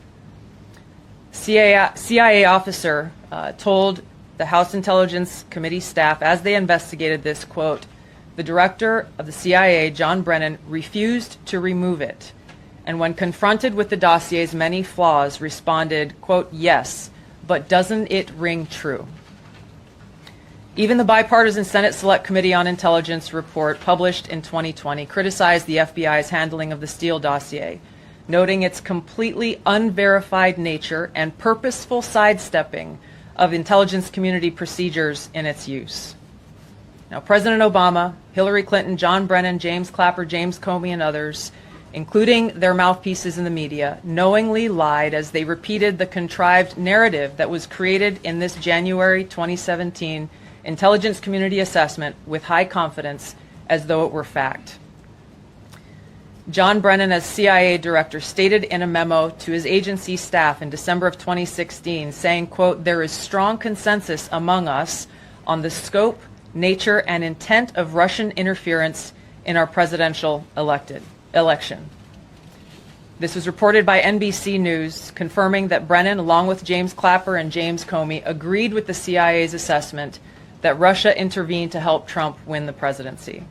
CIA officer told the House Intelligence Committee staff as they investigated this, quote, the director of the CIA, John Brennan, refused to remove it, and when confronted with the dossier's many flaws, responded, quote, yes, but doesn't it ring true? Even the bipartisan Senate Select Committee on Intelligence report published in 2020 criticized the FBI's handling of the Steele dossier, noting its completely unverified nature and purposeful sidestepping of intelligence community procedures in its use. Now, President Obama, Hillary Clinton, John Brennan, James Clapper, James Comey, and others, including their mouthpieces in the media, knowingly lied as they repeated the contrived narrative that was created in this January 2017 intelligence community assessment with high confidence as though it were fact. John Brennan, as CIA director, stated in a memo to his agency staff in December of 2016, saying, quote, there is strong consensus among us on the scope, nature, and intent of Russian interference in our presidential election. This was reported by NBC News, confirming that Brennan, along with James Clapper and James Comey, agreed with the CIA's assessment that Russia intervened to help Trump win the presidency.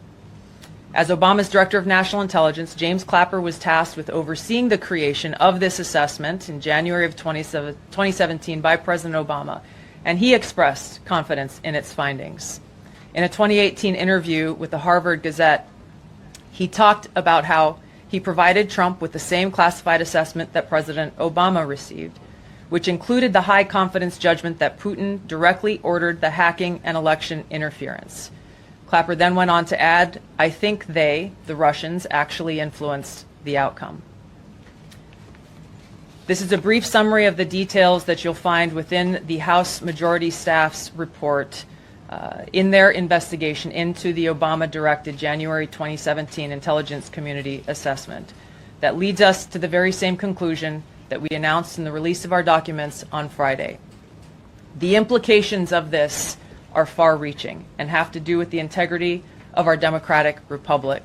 As Obama's Director of National Intelligence, James Clapper was tasked with overseeing the creation of this assessment in January of 2017 by President Obama, and he expressed confidence in its findings. In a 2018 interview with the Harvard Gazette, he talked about how he provided Trump with the same classified assessment that President Obama received, which included the high confidence judgment that Putin directly ordered the hacking and election interference. Clapper then went on to add, I think they, the Russians, actually influenced the outcome. This is a brief summary of the details that you'll find within the House Majority Staff's report in their investigation into the Obama-directed January 2017 Intelligence Community Assessment that leads us to the very same conclusion that we announced in the release of our documents on Friday. The implications of this are far-reaching and have to do with the integrity of our democratic republic.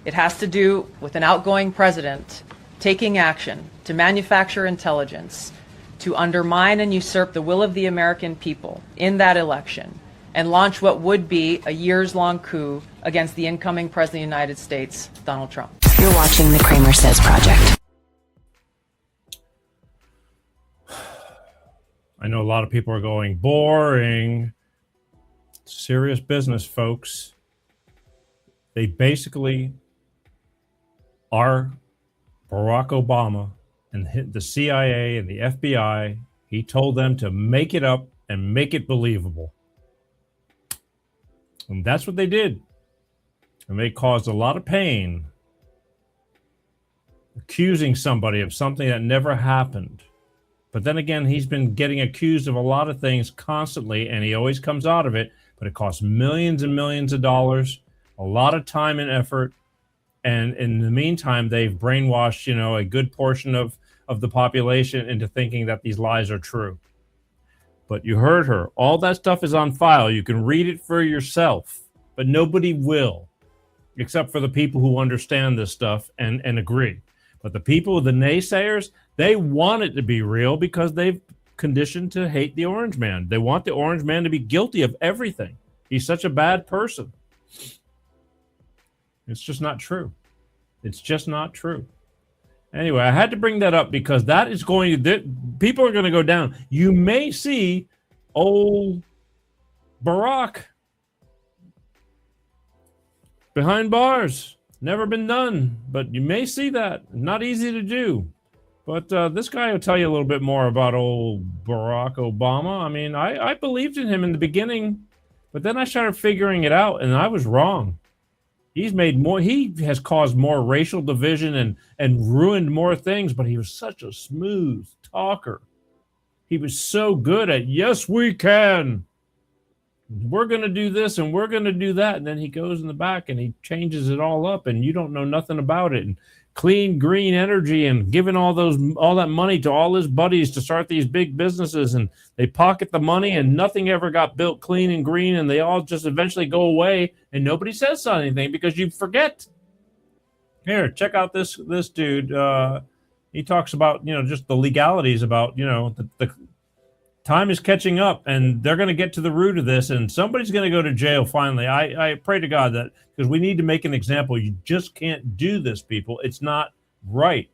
It has to do with an outgoing president taking action to manufacture intelligence to undermine and usurp the will of the American people in that election and launch what would be a years-long coup against the incoming President of the United States, Donald Trump. You're watching the Kramer Says Project. I know a lot of people are going, boring. Serious business, folks. They basically are Barack Obama and the CIA and the FBI. He told them to make it up and make it believable. And that's what they did. And they caused a lot of pain, accusing somebody of something that never happened. But then again, he's been getting accused of a lot of things constantly, and he always comes out of it. But it costs millions and millions of dollars, a lot of time and effort. And in the meantime, they've brainwashed, a good portion of the population into thinking that these lies are true. But you heard her. All that stuff is on file. You can read it for yourself, but nobody will, except for the people who understand this stuff and agree. But the people, the naysayers, they want it to be real because they've conditioned to hate the orange man. They want the orange man to be guilty of everything. He's such a bad person. It's just not true. It's just not true. Anyway, I had to bring that up because that is going to, people are going to go down. You may see old Barack behind bars. Never been done, but you may see that. Not easy to do. But this guy will tell you a little bit more about old Barack Obama. I mean, I believed in him in the beginning, but then I started figuring it out, and I was wrong. He has caused more racial division and ruined more things, but he was such a smooth talker. He was so good at, yes, we can. We're going to do this and we're going to do that. And then he goes in the back and he changes it all up and you don't know nothing about it. And clean green energy and giving all that money to all his buddies to start these big businesses, and they pocket the money and nothing ever got built clean and green, and they all just eventually go away and nobody says anything because you forget. Here, check out this dude. He talks about, just the legalities about, the time is catching up and they're going to get to the root of this and somebody's going to go to jail finally. I pray to God that, because we need to make an example. You just can't do this, people. It's not right.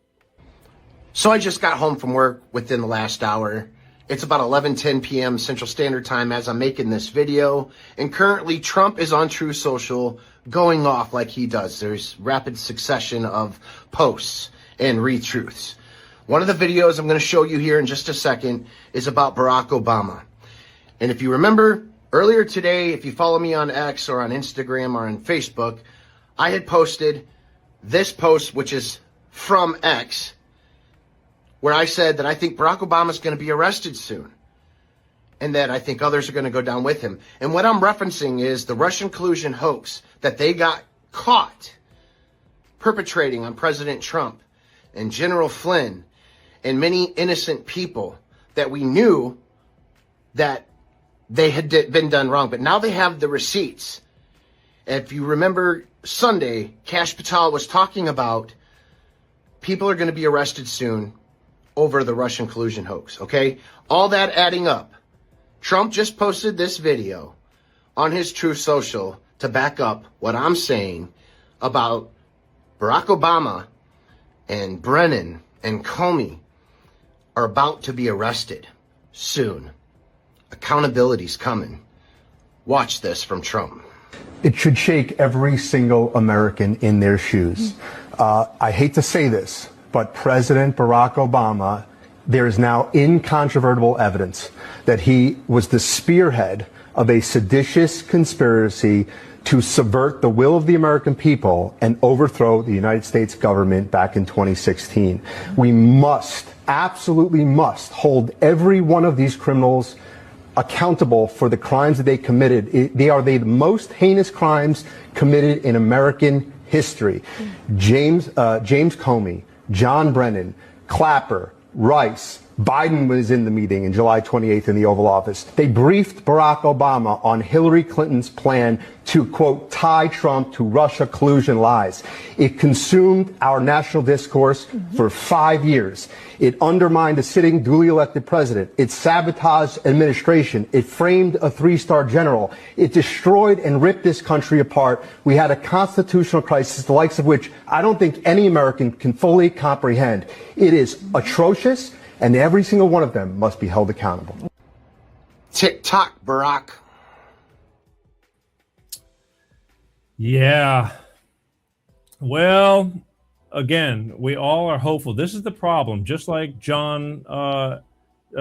So I just got home from work within the last hour. It's about 11:10 p.m. Central Standard Time as I'm making this video. And currently Trump is on Truth Social going off like he does. There's rapid succession of posts and retruths. One of the videos I'm going to show you here in just a second is about Barack Obama. And if you remember earlier today, if you follow me on X or on Instagram or on Facebook, I had posted this post, which is from X, where I said that I think Barack Obama is going to be arrested soon and that I think others are going to go down with him. And what I'm referencing is the Russian collusion hoax that they got caught perpetrating on President Trump and General Flynn and many innocent people that we knew that they had been done wrong. But now they have the receipts. If you remember Sunday, Kash Patel was talking about people are going to be arrested soon over the Russian collusion hoax, okay? All that adding up. Trump just posted this video on his Truth Social to back up what I'm saying about Barack Obama and Brennan and Comey are about to be arrested soon. Accountability's coming. Watch this from Trump. It should shake every single American in their shoes. I hate to say this, but President Barack Obama, there is now incontrovertible evidence that he was the spearhead of a seditious conspiracy to subvert the will of the American people and overthrow the United States government back in 2016. We must, absolutely must, hold every one of these criminals accountable for the crimes that they committed. They are the most heinous crimes committed in American history. James Comey, John Brennan, Clapper, Rice, Biden was in the meeting in July 28th in the Oval Office. They briefed Barack Obama on Hillary Clinton's plan to, quote, tie Trump to Russia collusion lies. It consumed our national discourse for 5 years. It undermined a sitting duly elected president. It sabotaged administration. It framed a 3-star general. It destroyed and ripped this country apart. We had a constitutional crisis, the likes of which I don't think any American can fully comprehend. It is atrocious, and every single one of them must be held accountable. TikTok, Barack. Yeah. Well, again, we all are hopeful. This is the problem. Just like John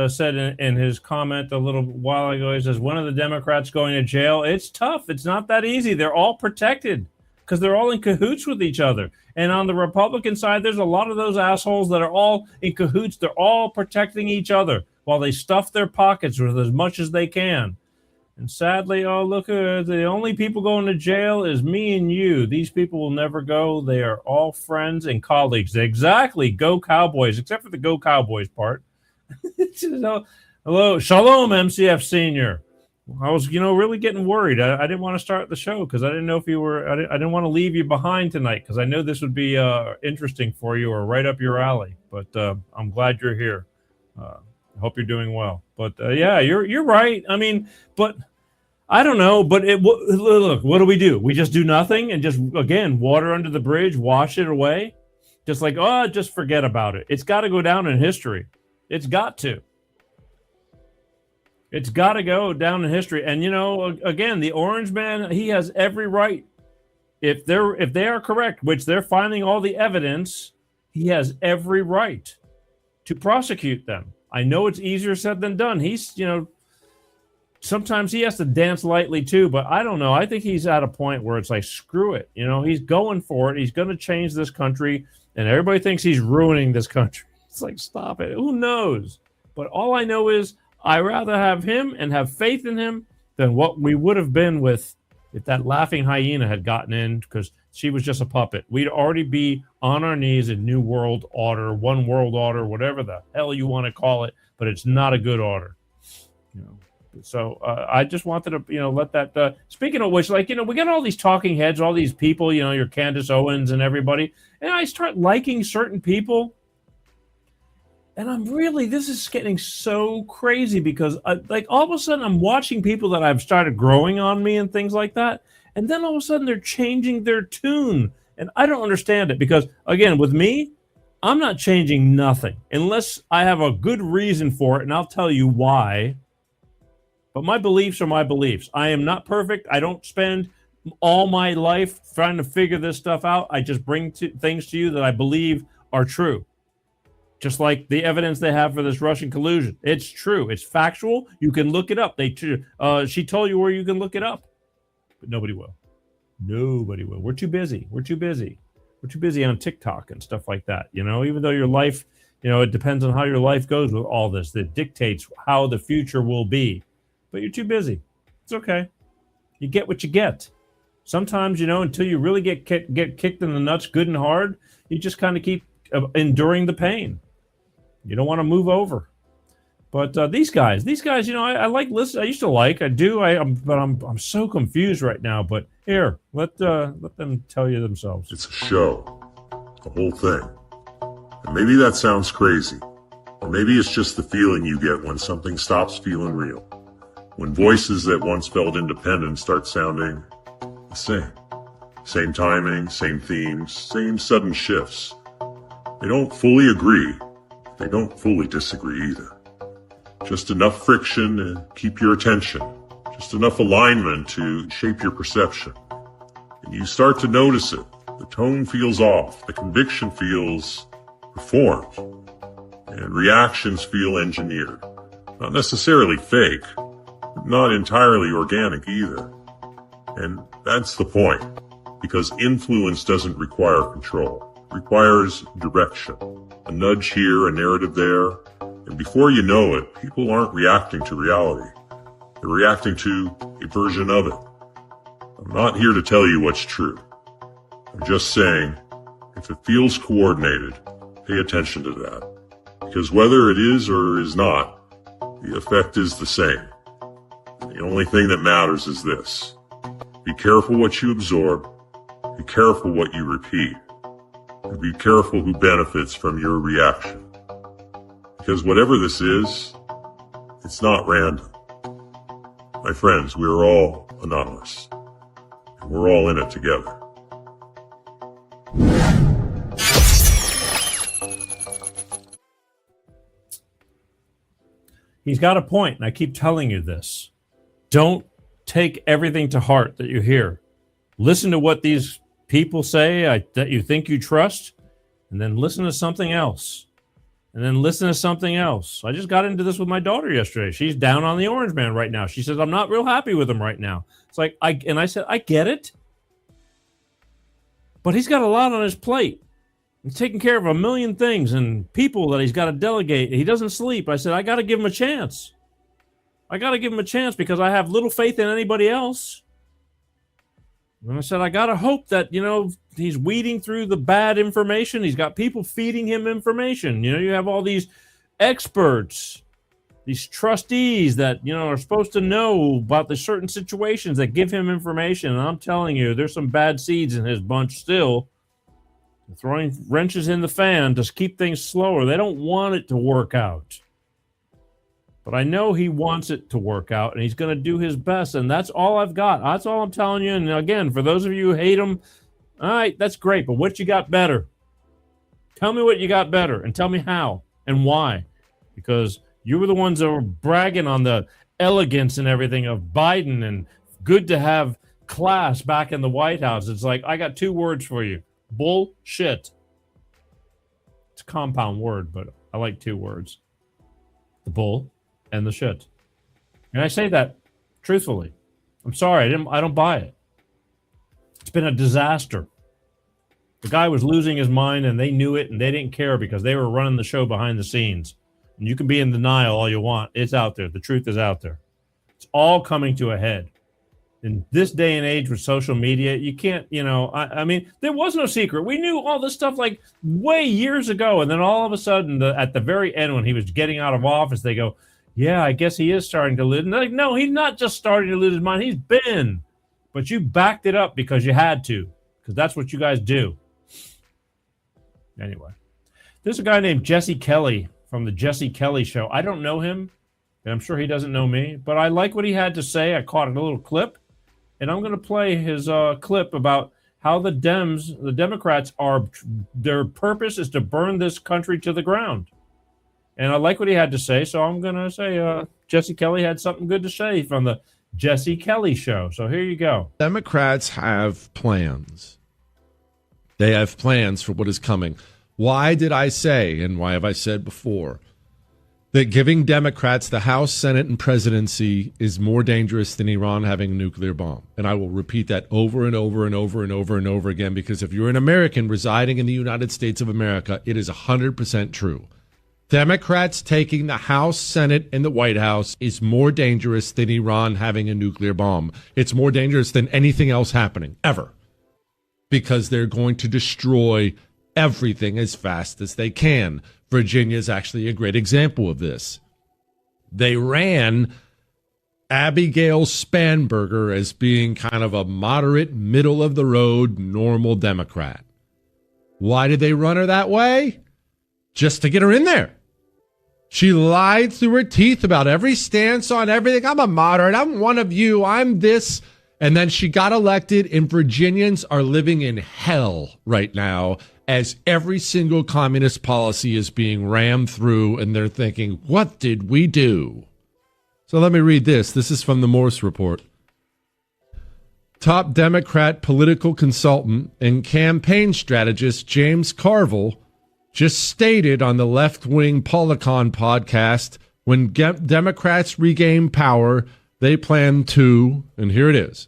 said in his comment a little while ago, he says, when are the Democrats going to jail? It's tough. It's not that easy. They're all protected because they're all in cahoots with each other. And on the Republican side, there's a lot of those assholes that are all in cahoots. They're all protecting each other while they stuff their pockets with as much as they can. And sadly, oh, look, the only people going to jail is me and you. These people will never go. They are all friends and colleagues. Exactly. Go Cowboys, except for the Go Cowboys part. Hello. Shalom, MCF Senior. I was, really getting worried. I didn't want to start the show because I didn't know if you were, I didn't want to leave you behind tonight because I know this would be interesting for you or right up your alley. But I'm glad you're here. I hope you're doing well. But yeah, you're right. I mean, but I don't know. But look, what do? We just do nothing and just, again, water under the bridge, wash it away. Just like, just forget about it. It's got to go down in history. It's got to. It's got to go down in history. And, again, the Orange Man, he has every right. If they are correct, which they're finding all the evidence, he has every right to prosecute them. I know it's easier said than done. He's, sometimes he has to dance lightly too, but I don't know. I think he's at a point where it's like, screw it. He's going for it. He's going to change this country, and everybody thinks he's ruining this country. It's like, stop it. Who knows? But all I know is I'd rather have him and have faith in him than what we would have been with if that laughing hyena had gotten in, because she was just a puppet. We'd already be on our knees in New World Order, One World Order, whatever the hell you want to call it, but it's not a good order. So I just wanted to, let that. Speaking of which, we got all these talking heads, all these people, your Candace Owens and everybody, and I start liking certain people. And this is getting so crazy because all of a sudden I'm watching people that I've started growing on me and things like that. And then all of a sudden they're changing their tune. And I don't understand it because, again, with me, I'm not changing nothing unless I have a good reason for it. And I'll tell you why. But my beliefs are my beliefs. I am not perfect. I don't spend all my life trying to figure this stuff out. I just bring things to you that I believe are true. Just like the evidence they have for this Russian collusion. It's true. It's factual. You can look it up. She told you where you can look it up. But nobody will. Nobody will. We're too busy. We're too busy on TikTok and stuff like that. Even though your life, it depends on how your life goes with all this. That dictates how the future will be. But you're too busy. It's okay. You get what you get. Sometimes, until you really get kicked in the nuts good and hard, you just kind of keep enduring the pain. You don't want to move over. But these guys, I like listen. I used to like. I do. But I'm so confused right now. But here, let them tell you themselves. It's a show, the whole thing. And maybe that sounds crazy, or maybe it's just the feeling you get when something stops feeling real. When voices that once felt independent start sounding the same. Same timing, same themes, same sudden shifts. They don't fully agree. They don't fully disagree either. Just enough friction to keep your attention. Just enough alignment to shape your perception. And you start to notice it. The tone feels off. The conviction feels performed. And reactions feel engineered. Not necessarily fake, but not entirely organic either. And that's the point. Because influence doesn't require control. It requires direction. A nudge here, a narrative there. And before you know it, people aren't reacting to reality. They're reacting to a version of it. I'm not here to tell you what's true. I'm just saying, if it feels coordinated, pay attention to that. Because whether it is or is not, the effect is the same. The only thing that matters is this. Be careful what you absorb. Be careful what you repeat. And be careful who benefits from your reaction. Because whatever this is, it's not random. My friends, we are all anonymous. And we're all in it together. He's got a point, and I keep telling you this. Don't take everything to heart that you hear. Listen to what these people say that you think you trust, and then listen to something else. And then listen to something else. I just got into this with my daughter yesterday. She's down on the orange man right now. She says, I'm not real happy with him right now. It's like, I said, I get it. But he's got a lot on his plate. He's taking care of a million things and people that he's got to delegate. He doesn't sleep. I said, I got to give him a chance. I got to give him a chance because I have little faith in anybody else. And I said, I got to hope that, he's weeding through the bad information. He's got people feeding him information. You have all these experts, these trustees that, are supposed to know about the certain situations that give him information. And I'm telling you, there's some bad seeds in his bunch still. Throwing wrenches in the fan to keep things slower. They don't want it to work out. But I know he wants it to work out, and he's going to do his best, and that's all I've got. That's all I'm telling you. And again, for those of you who hate him, all right, that's great, but what you got better? Tell me what you got better, and tell me how and why. Because you were the ones that were bragging on the elegance and everything of Biden, and good to have class back in the White House. It's like, I got two words for you. Bullshit. It's a compound word, but I like two words. The bull and the shit. And I say that truthfully. I'm sorry, I don't buy it. It's been a disaster. The guy was losing his mind and they knew it and they didn't care because they were running the show behind the scenes. And you can be in denial all you want. It's out there. The truth is out there. It's all coming to a head. In this day and age with social media, you can't, I mean, there was no secret. We knew all this stuff like way years ago. And then all of a sudden, at the very end, when he was getting out of office, they go, yeah, I guess he is starting to lose. And they're like, no, he's not just starting to lose his mind. He's been. But you backed it up because you had to, because that's what you guys do. Anyway, there's a guy named Jesse Kelly from the Jesse Kelly Show. I don't know him, and I'm sure he doesn't know me, but I like what he had to say. I caught a little clip. And I'm going to play his clip about how the Democrats their purpose is to burn this country to the ground. And I like what he had to say, so I'm going to say Jesse Kelly had something good to say from the Jesse Kelly Show. So here you go. Democrats have plans. They have plans for what is coming. Why did I say, and why have I said before, that giving Democrats the House, Senate, and presidency is more dangerous than Iran having a nuclear bomb? And I will repeat that over and over and over and over and over again, because if you're an American residing in the United States of America, it is 100% true. Democrats taking the House, Senate, and the White House is more dangerous than Iran having a nuclear bomb. It's more dangerous than anything else happening, ever, because they're going to destroy everything as fast as they can. Virginia is actually a great example of this. They ran Abigail Spanberger as being kind of a moderate, middle-of-the-road, normal Democrat. Why did they run her that way? Just to get her in there. She lied through her teeth about every stance on everything. I'm a moderate. I'm one of you. I'm this. And then she got elected, and Virginians are living in hell right now as every single communist policy is being rammed through, and they're thinking, what did we do? So let me read this. This is from the Morse Report. Top Democrat political consultant and campaign strategist James Carville just stated on the left-wing Polycon podcast, when Democrats regain power, they plan to, and here it is,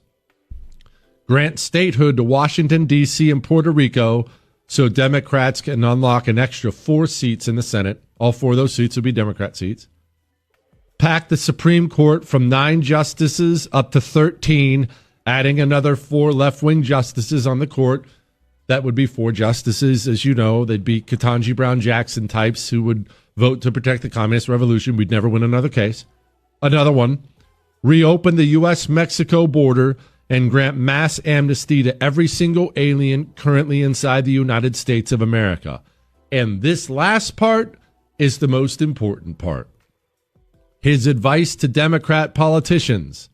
grant statehood to Washington, D.C. and Puerto Rico so Democrats can unlock an extra 4 seats in the Senate. All 4 of those seats will be Democrat seats. Pack the Supreme Court from 9 justices up to 13, adding another 4 left-wing justices on the court. That would be 4 justices. As you know, they'd be Ketanji Brown Jackson types who would vote to protect the communist revolution. We'd never win another case. Another one, reopen the U.S.-Mexico border and grant mass amnesty to every single alien currently inside the United States of America. And this last part is the most important part. His advice to Democrat politicians: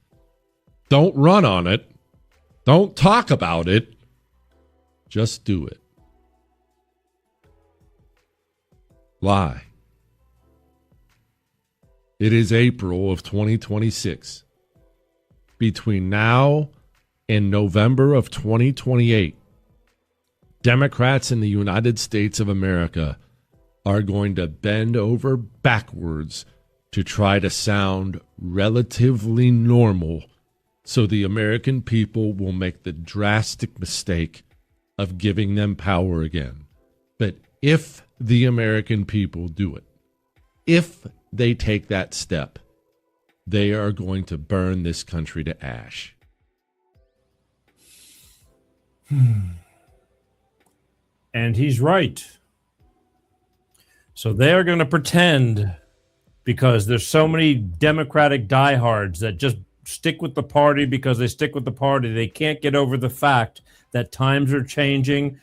don't run on it. Don't talk about it. Just do it. Lie. It is April of 2026. Between now and November of 2028, Democrats in the United States of America are going to bend over backwards to try to sound relatively normal, so the American people will make the drastic mistake of giving them power again. But if the American people do it, if they take that step, they are going to burn this country to ash. And he's right. So they're going to pretend, because there's so many Democratic diehards that just stick with the party because they stick with the party. They can't get over the fact that times are changing.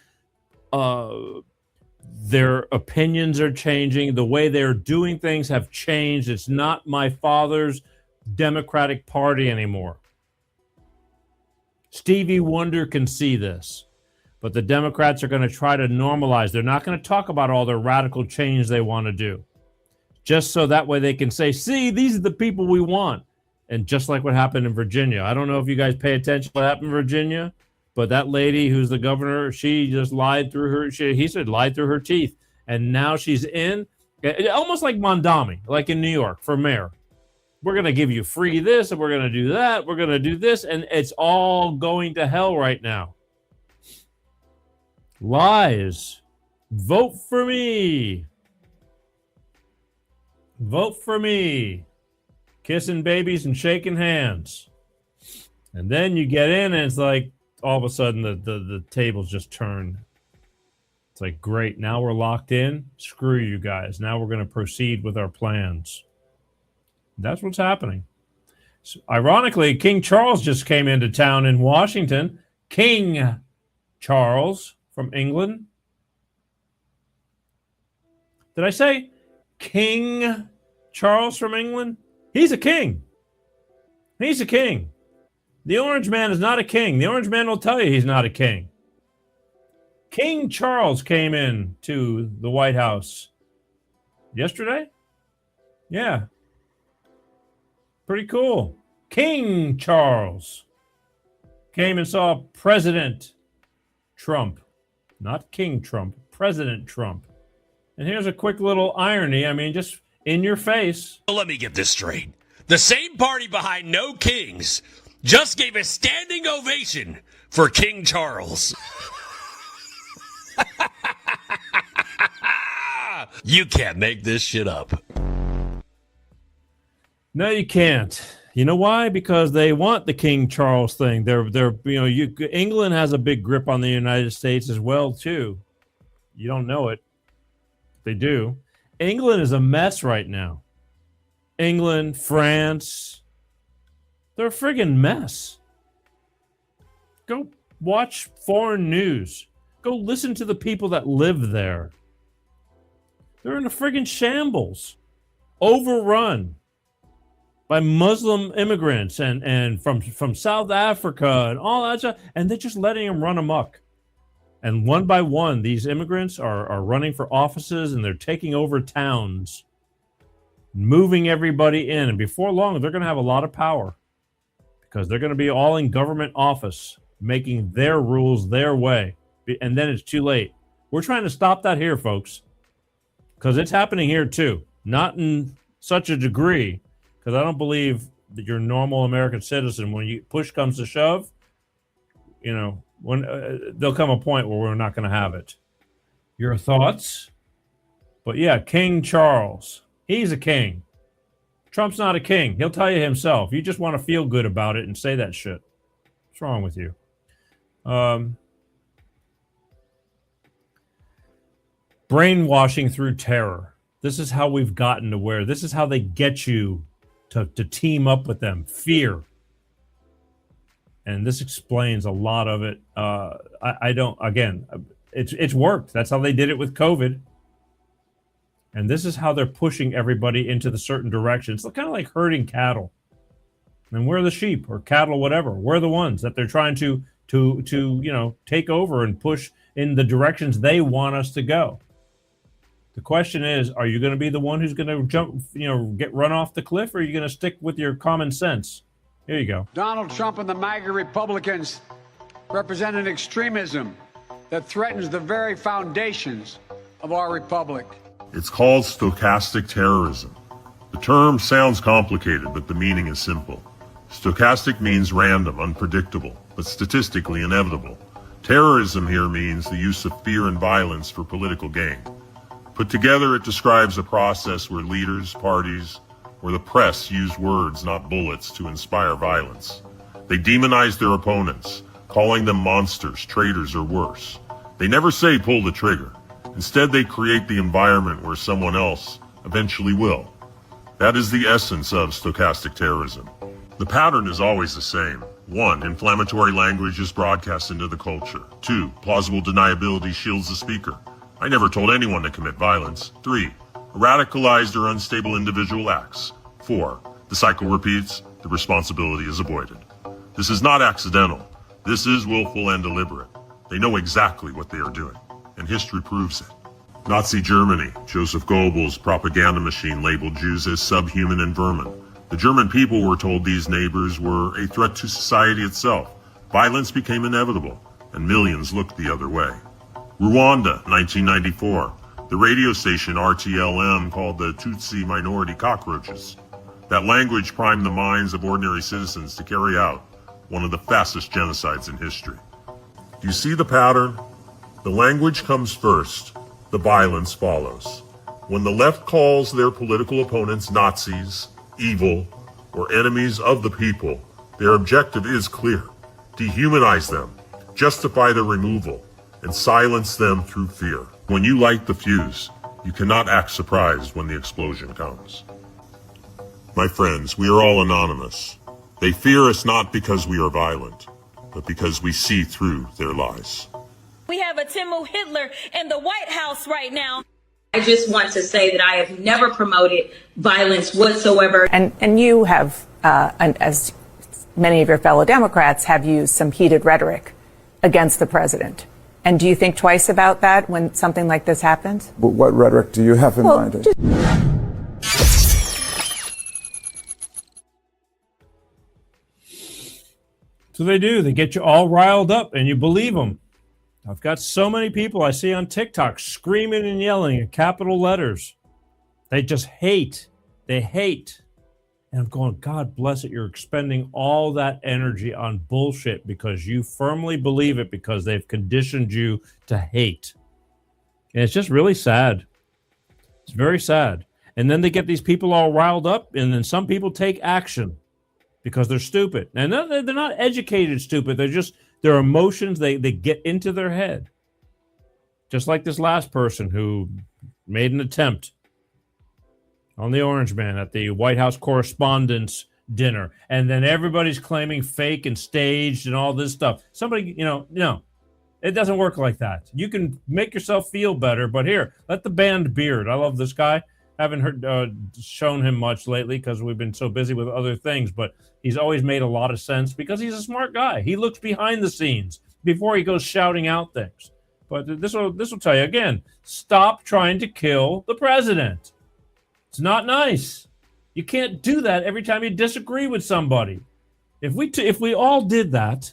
Their opinions are changing. The way they're doing things have changed. It's not my father's Democratic Party anymore. Stevie Wonder can see this. But the Democrats are going to try to normalize. They're not going to talk about all the radical change they want to do. Just so that way they can say, see, these are the people we want. And just like what happened in Virginia. I don't know if you guys pay attention to what happened in Virginia, but that lady who's the governor, she just lied through her, he said lied through her teeth. And now she's in, almost like Mondami, like in New York for mayor. We're going to give you free this, and we're going to do that. We're going to do this. And it's all going to hell right now. Lies. Vote for me. Vote for me. Kissing babies and shaking hands. And then you get in and it's like all of a sudden the tables just turn. It's like, great, now we're locked in. Screw you guys. Now we're going to proceed with our plans. That's what's happening. So, ironically, King Charles just came into town in Washington. King Charles from England. Did I say King Charles from England? He's a king. He's a king. The orange man is not a king. The orange man will tell you he's not a king. King Charles came in to the White House yesterday. Yeah. Pretty cool. King Charles came and saw President Trump. Not King Trump, President Trump. And here's a quick little irony. I mean, just in your face. Let me get this straight. The same party behind No Kings just gave a standing ovation for King Charles. You can't make this shit up. No, you can't. You know why? Because they want the King Charles thing. England has a big grip on the United States as well, too. You don't know it. They do. England is a mess right now. England, France, they're a friggin' mess. Go watch foreign news. Go listen to the people that live there. They're in a friggin' shambles. Overrun by Muslim immigrants and from South Africa and all that stuff. And they're just letting them run amok. And one by one, these immigrants are running for offices and they're taking over towns, moving everybody in. And before long, they're going to have a lot of power because they're going to be all in government office, making their rules their way. And then it's too late. We're trying to stop that here, folks, because it's happening here too. Not in such a degree, because I don't believe that you're a normal American citizen. When push comes to shove, when there'll come a point where we're not going to have it. Your thoughts? But yeah, King Charles. He's a king. Trump's not a king. He'll tell you himself. You just want to feel good about it and say that shit. What's wrong with you? Brainwashing through terror. This is how we've gotten to where. This is how they get you to team up with them. Fear. And this explains a lot of it. I don't, again, it's worked. That's how they did it with COVID. And this is how they're pushing everybody into the certain direction. It's kind of like herding cattle. And we're the sheep or cattle, whatever. We're the ones that they're trying to take over and push in the directions they want us to go. The question is, are you going to be the one who's going to jump, get run off the cliff, or are you going to stick with your common sense? Here you go. Donald Trump and the MAGA Republicans represent an extremism that threatens the very foundations of our republic. It's called stochastic terrorism. The term sounds complicated, but the meaning is simple. Stochastic means random, unpredictable, but statistically inevitable. Terrorism here means the use of fear and violence for political gain. Put together, it describes a process where leaders, parties, or the press use words, not bullets, to inspire violence. They demonize their opponents, calling them monsters, traitors, or worse. They never say pull the trigger. Instead, they create the environment where someone else eventually will. That is the essence of stochastic terrorism. The pattern is always the same. 1. Inflammatory language is broadcast into the culture. 2. Plausible deniability shields the speaker. I never told anyone to commit violence. 3. Radicalized or unstable individual acts. 4. The cycle repeats. The responsibility is avoided. This is not accidental. This is willful and deliberate. They know exactly what they are doing, and history proves it. Nazi Germany, Joseph Goebbels' propaganda machine labeled Jews as subhuman and vermin. The German people were told these neighbors were a threat to society itself. Violence became inevitable, and millions looked the other way. Rwanda, 1994. The radio station RTLM called the Tutsi minority cockroaches. That language primed the minds of ordinary citizens to carry out one of the fastest genocides in history. Do you see the pattern? The language comes first. The violence follows. When the left calls their political opponents Nazis, evil, or enemies of the people, their objective is clear. Dehumanize them, justify their removal, and silence them through fear. When you light the fuse, you cannot act surprised when the explosion comes. My friends, we are all anonymous. They fear us not because we are violent, but because we see through their lies. We have a Timo Hitler in the White House right now. I just want to say that I have never promoted violence whatsoever. And you have, as many of your fellow Democrats, have used some heated rhetoric against the president. And do you think twice about that when something like this happens? But what rhetoric do you have in mind? So they do. They get you all riled up and you believe them. I've got so many people I see on TikTok screaming and yelling in capital letters. They just hate. They hate. And I'm going, God bless it. You're expending all that energy on bullshit because you firmly believe it because they've conditioned you to hate. And it's just really sad. It's very sad. And then they get these people all riled up, and then some people take action because they're stupid. And they're not educated stupid. They're just, their emotions, they get into their head. Just like this last person who made an attempt on the Orange Man at the White House Correspondents' Dinner. And then everybody's claiming fake and staged and all this stuff. Somebody, no, it doesn't work like that. You can make yourself feel better, but here, let the band Beard. I love this guy. Haven't shown him much lately because we've been so busy with other things, but he's always made a lot of sense because he's a smart guy. He looks behind the scenes before he goes shouting out things. But this will tell you again, stop trying to kill the president. It's not nice. You can't do that every time you disagree with somebody. If we all did that,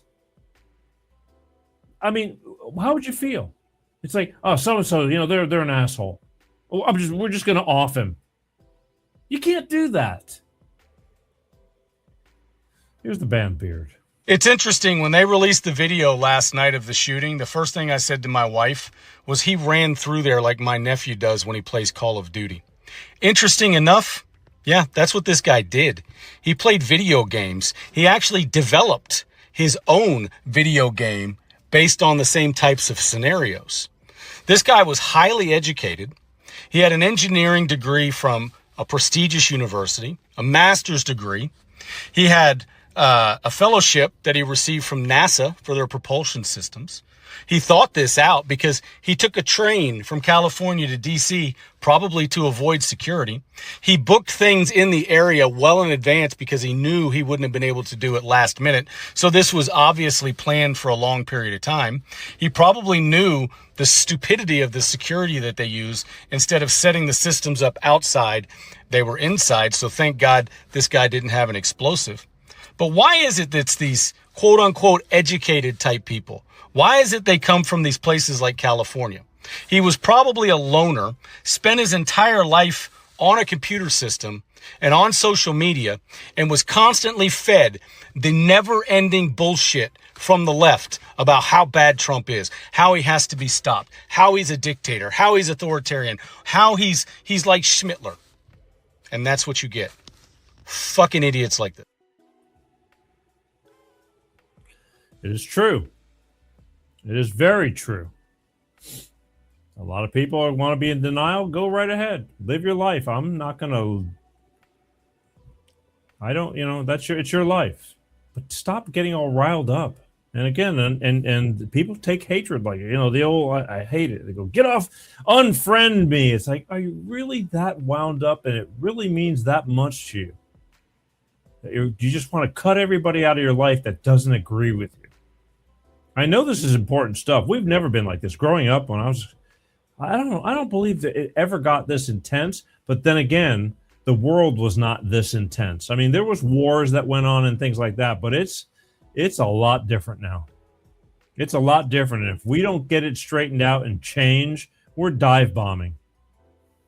I mean, how would you feel? It's like, oh, so-and-so, they're an asshole. We're just going to off him. You can't do that. Here's the band Beard. It's interesting. When they released the video last night of the shooting, the first thing I said to my wife was he ran through there like my nephew does when he plays Call of Duty. Interesting enough, yeah, that's what this guy did. He played video games. He actually developed his own video game based on the same types of scenarios. This guy was highly educated. He had an engineering degree from a prestigious university, a master's degree. He had a fellowship that he received from NASA for their propulsion systems. He thought this out because he took a train from California to D.C., probably to avoid security. He booked things in the area well in advance because he knew he wouldn't have been able to do it last minute. So this was obviously planned for a long period of time. He probably knew the stupidity of the security that they use. Instead of setting the systems up outside, they were inside. So thank God this guy didn't have an explosive. But why is it that's these quote unquote educated type people? Why is it they come from these places like California? He was probably a loner, spent his entire life on a computer system and on social media, and was constantly fed the never-ending bullshit from the left about how bad Trump is, how he has to be stopped, how he's a dictator, how he's authoritarian, how he's like Schmittler. And that's what you get. Fucking idiots like this. It is true. It is very true. A lot of people want to be in denial. Go right ahead. Live your life. I'm not going to. I don't, it's your life. But stop getting all riled up. And again, and people take hatred like, the old, I hate it. They go, get off, unfriend me. It's like, are you really that wound up? And it really means that much to you. You just want to cut everybody out of your life that doesn't agree with you. I know this is important stuff. We've never been like this. Growing up when I don't believe that it ever got this intense. But then again, the world was not this intense. I mean, there was wars that went on and things like that, but it's a lot different now. It's a lot different. And if we don't get it straightened out and change, we're dive bombing.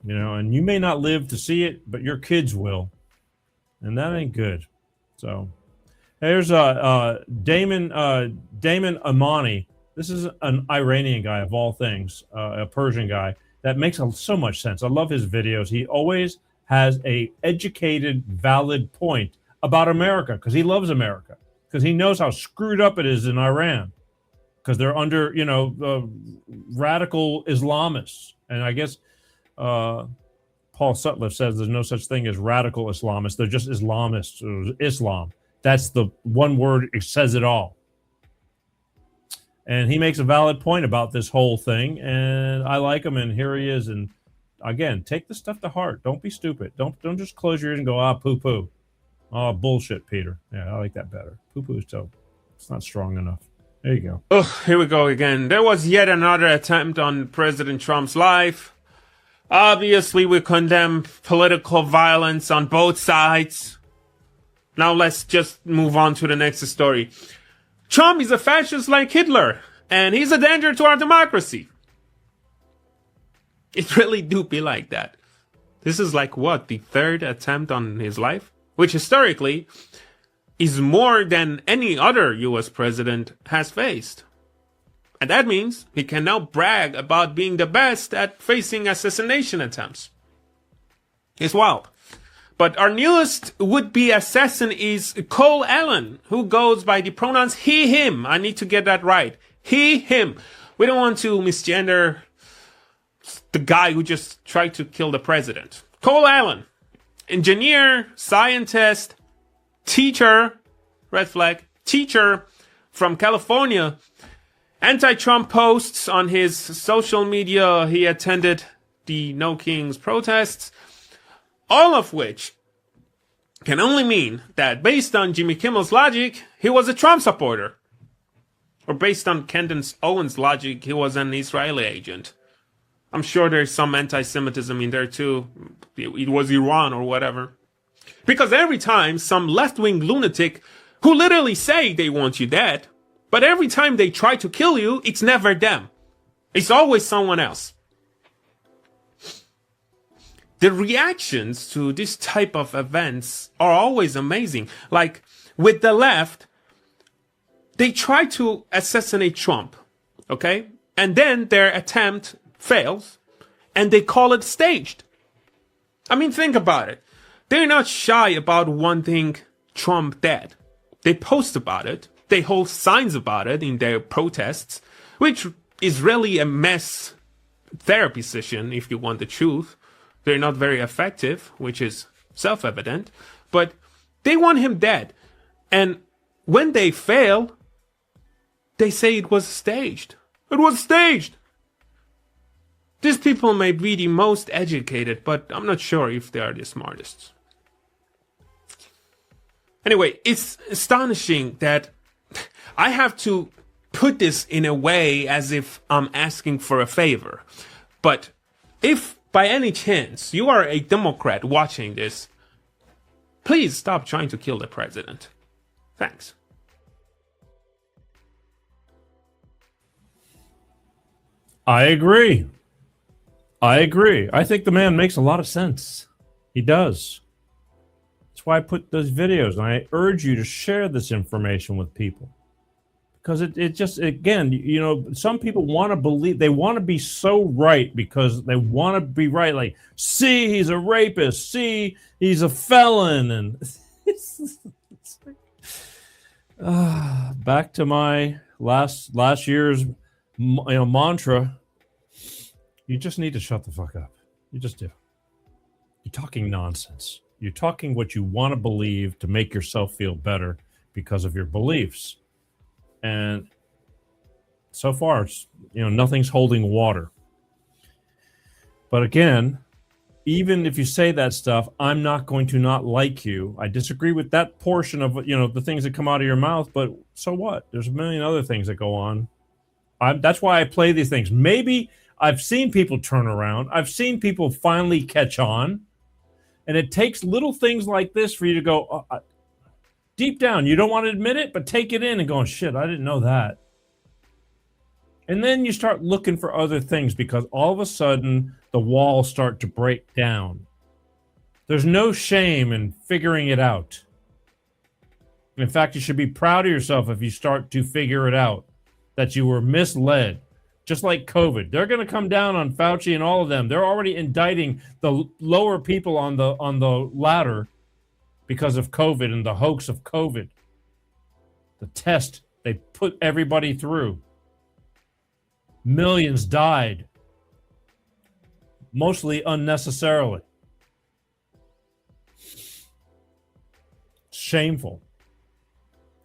And you may not live to see it, but your kids will. And that ain't good. So there's Damon Amani. This is an Iranian guy of all things, a Persian guy that makes so much sense. I love his videos. He always has a educated, valid point about America because he loves America, because he knows how screwed up it is in Iran because they're under, radical Islamists. And I guess Paul Sutcliffe says there's no such thing as radical Islamists. They're just Islamists, or Islam. That's the one word, it says it all. And he makes a valid point about this whole thing, and I like him, and here he is. And again, take the stuff to heart. Don't be stupid. Don't just close your ears and go, poo-poo. Oh, bullshit, Peter. Yeah, I like that better. Poo-poo is dope. It's not strong enough. There you go. Oh, here we go again. There was yet another attempt on President Trump's life. Obviously, we condemn political violence on both sides. Now let's just move on to the next story. Trump is a fascist like Hitler, and he's a danger to our democracy. It really do be like that. This is like what, the third attempt on his life? Which historically is more than any other US president has faced. And that means he can now brag about being the best at facing assassination attempts. It's wild. But our newest would-be assassin is Cole Allen, who goes by the pronouns he, him. I need to get that right. He, him. We don't want to misgender the guy who just tried to kill the president. Cole Allen, engineer, scientist, teacher, red flag, teacher from California. Anti-Trump posts on his social media. He attended the No Kings protests. All of which can only mean that based on Jimmy Kimmel's logic, he was a Trump supporter. Or based on Candace Owens' logic, he was an Israeli agent. I'm sure there's some anti-Semitism in there too. It was Iran or whatever. Because every time some left-wing lunatic who literally say they want you dead, but every time they try to kill you, it's never them. It's always someone else. The reactions to this type of events are always amazing. Like with the left, they try to assassinate Trump, okay? And then their attempt fails and they call it staged. I mean, think about it. They're not shy about wanting Trump dead. They post about it. They hold signs about it in their protests, which is really a mess therapy session if you want the truth. They're not very effective, which is self-evident, but they want him dead. And when they fail, they say it was staged. It was staged. These people may be the most educated, but I'm not sure if they are the smartest. Anyway, it's astonishing that I have to put this in a way as if I'm asking for a favor. But if by any chance you are a Democrat watching this, please stop trying to kill the president. Thanks. I agree. I think the man makes a lot of sense. He does. That's why I put those videos, and I urge you to share this information with people. Because it just, again, you know, some people want to believe, they want to be so right because they want to be right. Like, see, he's a rapist. See, he's a felon. And back to my last year's mantra. You just need to shut the fuck up. You just do. You're talking nonsense. You're talking what you want to believe to make yourself feel better because of your beliefs. And so far, it's, nothing's holding water. But again, even if you say that stuff, I'm not going to not like you. I disagree with that portion of, the things that come out of your mouth, but so what? There's a million other things that go on. That's why I play these things. Maybe I've seen people turn around. I've seen people finally catch on. And it takes little things like this for you to go, deep down, you don't want to admit it, but take it in and go, shit, I didn't know that. And then you start looking for other things because all of a sudden the walls start to break down. There's no shame in figuring it out. In fact, you should be proud of yourself if you start to figure it out, that you were misled. Just like COVID. They're going to come down on Fauci and all of them. They're already indicting the lower people on the ladder because of COVID and the hoax of COVID. The test they put everybody through. Millions died. Mostly unnecessarily. Shameful.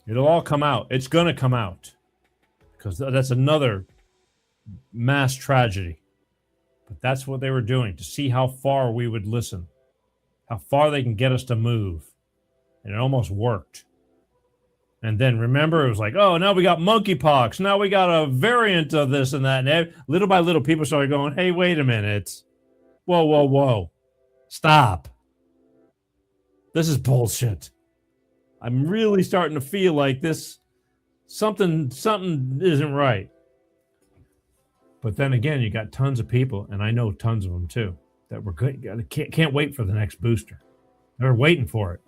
It'll all come out. It's going to come out. Because that's another mass tragedy. But that's what they were doing, to see how far we would listen. How far they can get us to move. And it almost worked. And then remember, it was like, oh, now we got monkeypox. Now we got a variant of this and that. And little by little, people started going, hey, wait a minute. Whoa. Stop. This is bullshit. I'm really starting to feel like this, something isn't right. But then again, you got tons of people, and I know tons of them too, that were good. Can't wait for the next booster. They're waiting for it.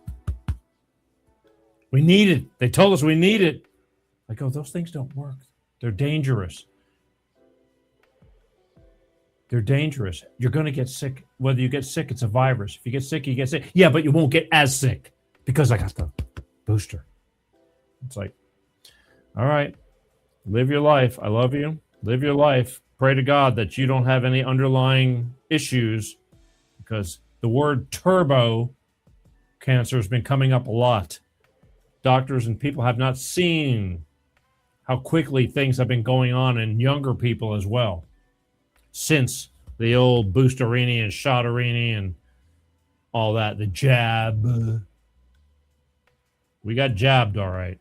We need it. They told us we need it. I go, those things don't work. They're dangerous. They're dangerous. You're going to get sick. Whether you get sick, it's a virus. If you get sick, you get sick. Yeah, but you won't get as sick because I got the booster. It's like, all right, live your life. I love you. Live your life. Pray to God that you don't have any underlying issues, because the word turbo cancer has been coming up a lot. Doctors and people have not seen how quickly things have been going on in younger people as well, since the old boosterini and shoterini and all that, the jab. We got jabbed, all right.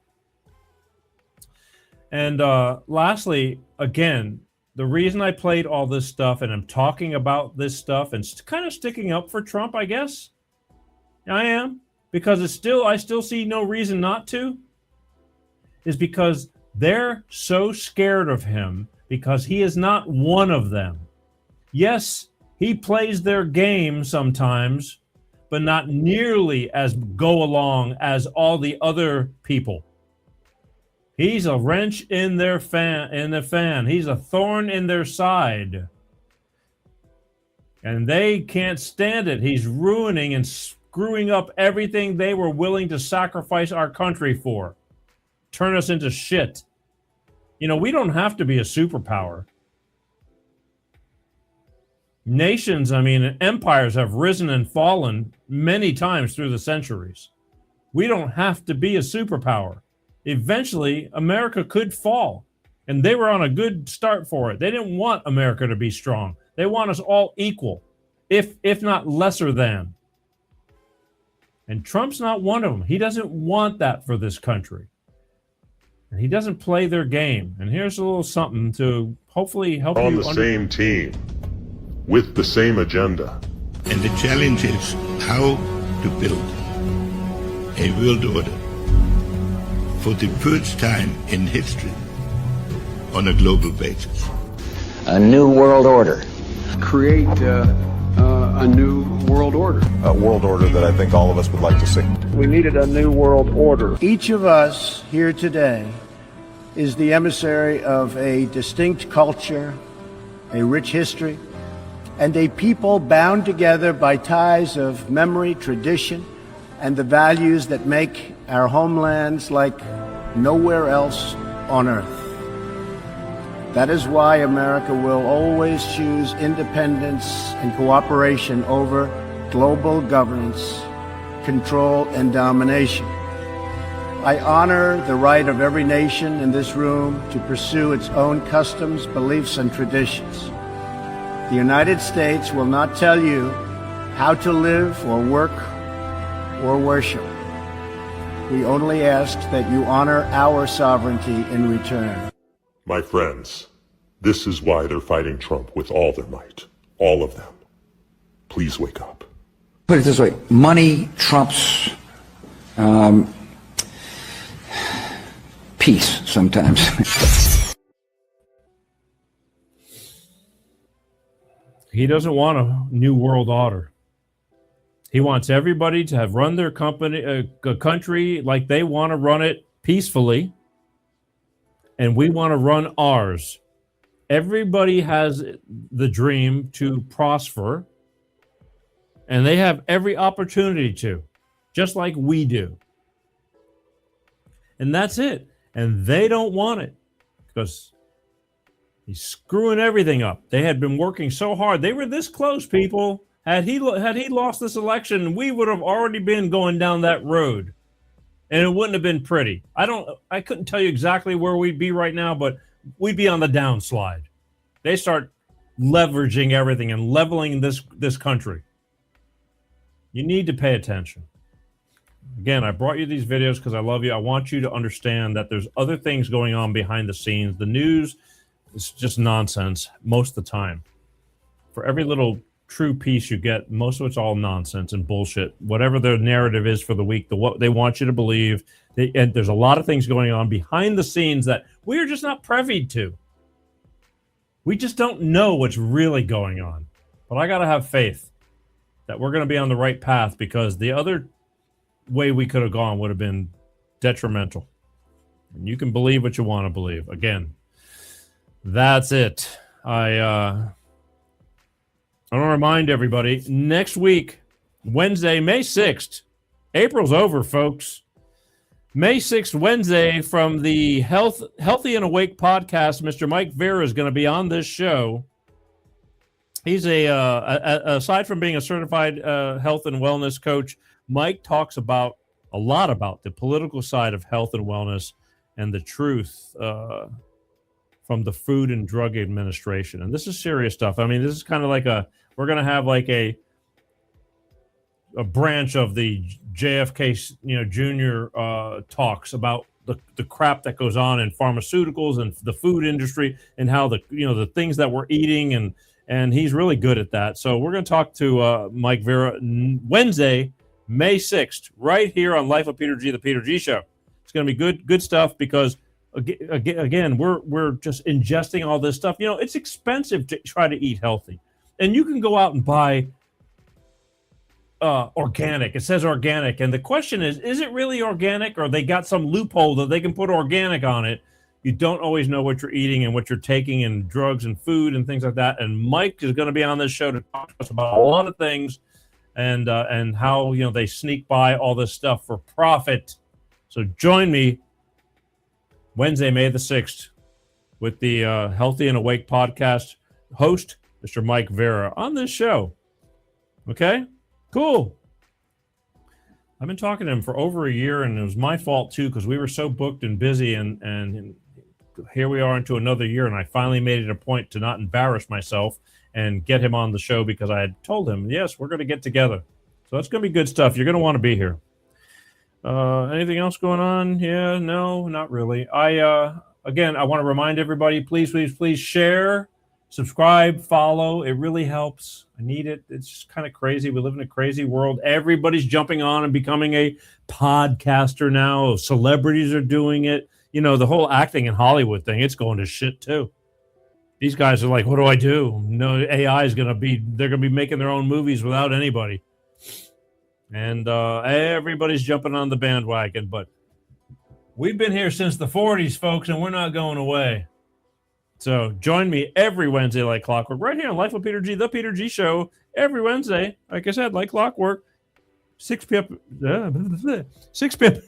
And lastly, again, the reason I played all this stuff and I'm talking about this stuff and kind of sticking up for Trump, I guess, I am, because I still see no reason not to, is because they're so scared of him because he is not one of them. Yes, he plays their game sometimes, but not nearly as go along as all the other people. He's a wrench in their fan. He's a thorn in their side. And they can't stand it. He's ruining and screwing up everything they were willing to sacrifice our country for. Turn us into shit. We don't have to be a superpower. Nations, empires have risen and fallen many times through the centuries. We don't have to be a superpower. Eventually, America could fall. And they were on a good start for it. They didn't want America to be strong. They want us all equal, if not lesser than. And Trump's not one of them. He doesn't want that for this country. And he doesn't play their game. And here's a little something to hopefully help you. On the same team, with the same agenda. And the challenge is how to build a world order for the first time in history on a global basis. A new world order. Create a new world order. A world order that I think all of us would like to see. We needed a new world order. Each of us here today is the emissary of a distinct culture, a rich history, and a people bound together by ties of memory, tradition, and the values that make our homelands like nowhere else on earth. That is why America will always choose independence and cooperation over global governance, control, and domination. I honor the right of every nation in this room to pursue its own customs, beliefs, and traditions. The United States will not tell you how to live or work or worship. We only ask that you honor our sovereignty in return. My friends, this is why they're fighting Trump with all their might. All of them. Please wake up. Put it this way, money trumps peace sometimes. He doesn't want a new world order. He wants everybody to have run their company, a country like they want to run it peacefully, and we want to run ours. Everybody has the dream to prosper, and they have every opportunity to, just like we do. And that's it. And they don't want it because he's screwing everything up. They had been working so hard. They were this close, people. Had he lost this election, we would have already been going down that road, and it wouldn't have been pretty. I couldn't tell you exactly where we'd be right now, but we'd be on the downslide. They start leveraging everything and leveling this country. You need to pay attention. Again, I brought you these videos because I love you. I want you to understand that there's other things going on behind the scenes. The news is just nonsense most of the time. For every little true piece you get, most of it's all nonsense and bullshit. Whatever their narrative is for the week, what they want you to believe. And there's a lot of things going on behind the scenes that we are just not privy to. We just don't know what's really going on. But I got to have faith that we're going to be on the right path, because the other way we could have gone would have been detrimental. And you can believe what you want to believe. Again, that's it. I want to remind everybody, next week, Wednesday, May 6th, April's over, folks. May 6th, Wednesday, from the Healthy and Awake podcast, Mr. Mike Vera is going to be on this show. He's aside from being a certified health and wellness coach, Mike talks a lot about the political side of health and wellness and the truth from the Food and Drug Administration. And this is serious stuff. I mean, this is kind of like we're going to have like a branch of the JFK, Junior talks about the crap that goes on in pharmaceuticals and the food industry and how the things that we're eating, and he's really good at that. So we're going to talk to Mike Vera Wednesday, May 6th, right here on Life of Peter G, the Peter G Show. It's going to be good stuff, because again, we're just ingesting all this stuff. It's expensive to try to eat healthy, and you can go out and buy organic. It says organic, and the question is it really organic, or they got some loophole that they can put organic on it? You don't always know what you're eating and what you're taking, and drugs and food and things like that. And Mike is going to be on this show to talk to us about a lot of things, and how they sneak by all this stuff for profit. So join me Wednesday, May the 6th, with the Healthy and Awake podcast host, Mr. Mike Vera, on this show. Okay? Cool. I've been talking to him for over a year, and it was my fault too, because we were so booked and busy, and here we are into another year, and I finally made it a point to not embarrass myself and get him on the show, because I had told him, yes, we're going to get together. So it's going to be good stuff. You're going to want to be here. Anything else going on? Yeah, no, not really. Again, I want to remind everybody, please share, subscribe, follow. It really helps. I need it. It's just kind of crazy. We live in a crazy world. Everybody's jumping on and becoming a podcaster now. Celebrities are doing it. You know, the whole acting in Hollywood thing, it's going to shit too. These guys are like, what do I do? No, AI is they're going to be making their own movies without anybody. And everybody's jumping on the bandwagon, but we've been here since the 40s, folks, and we're not going away. So join me every Wednesday like clockwork, right here on Life with Peter G, The Peter G Show, every Wednesday, like I said, like clockwork, 6 p.m. 6 p.m.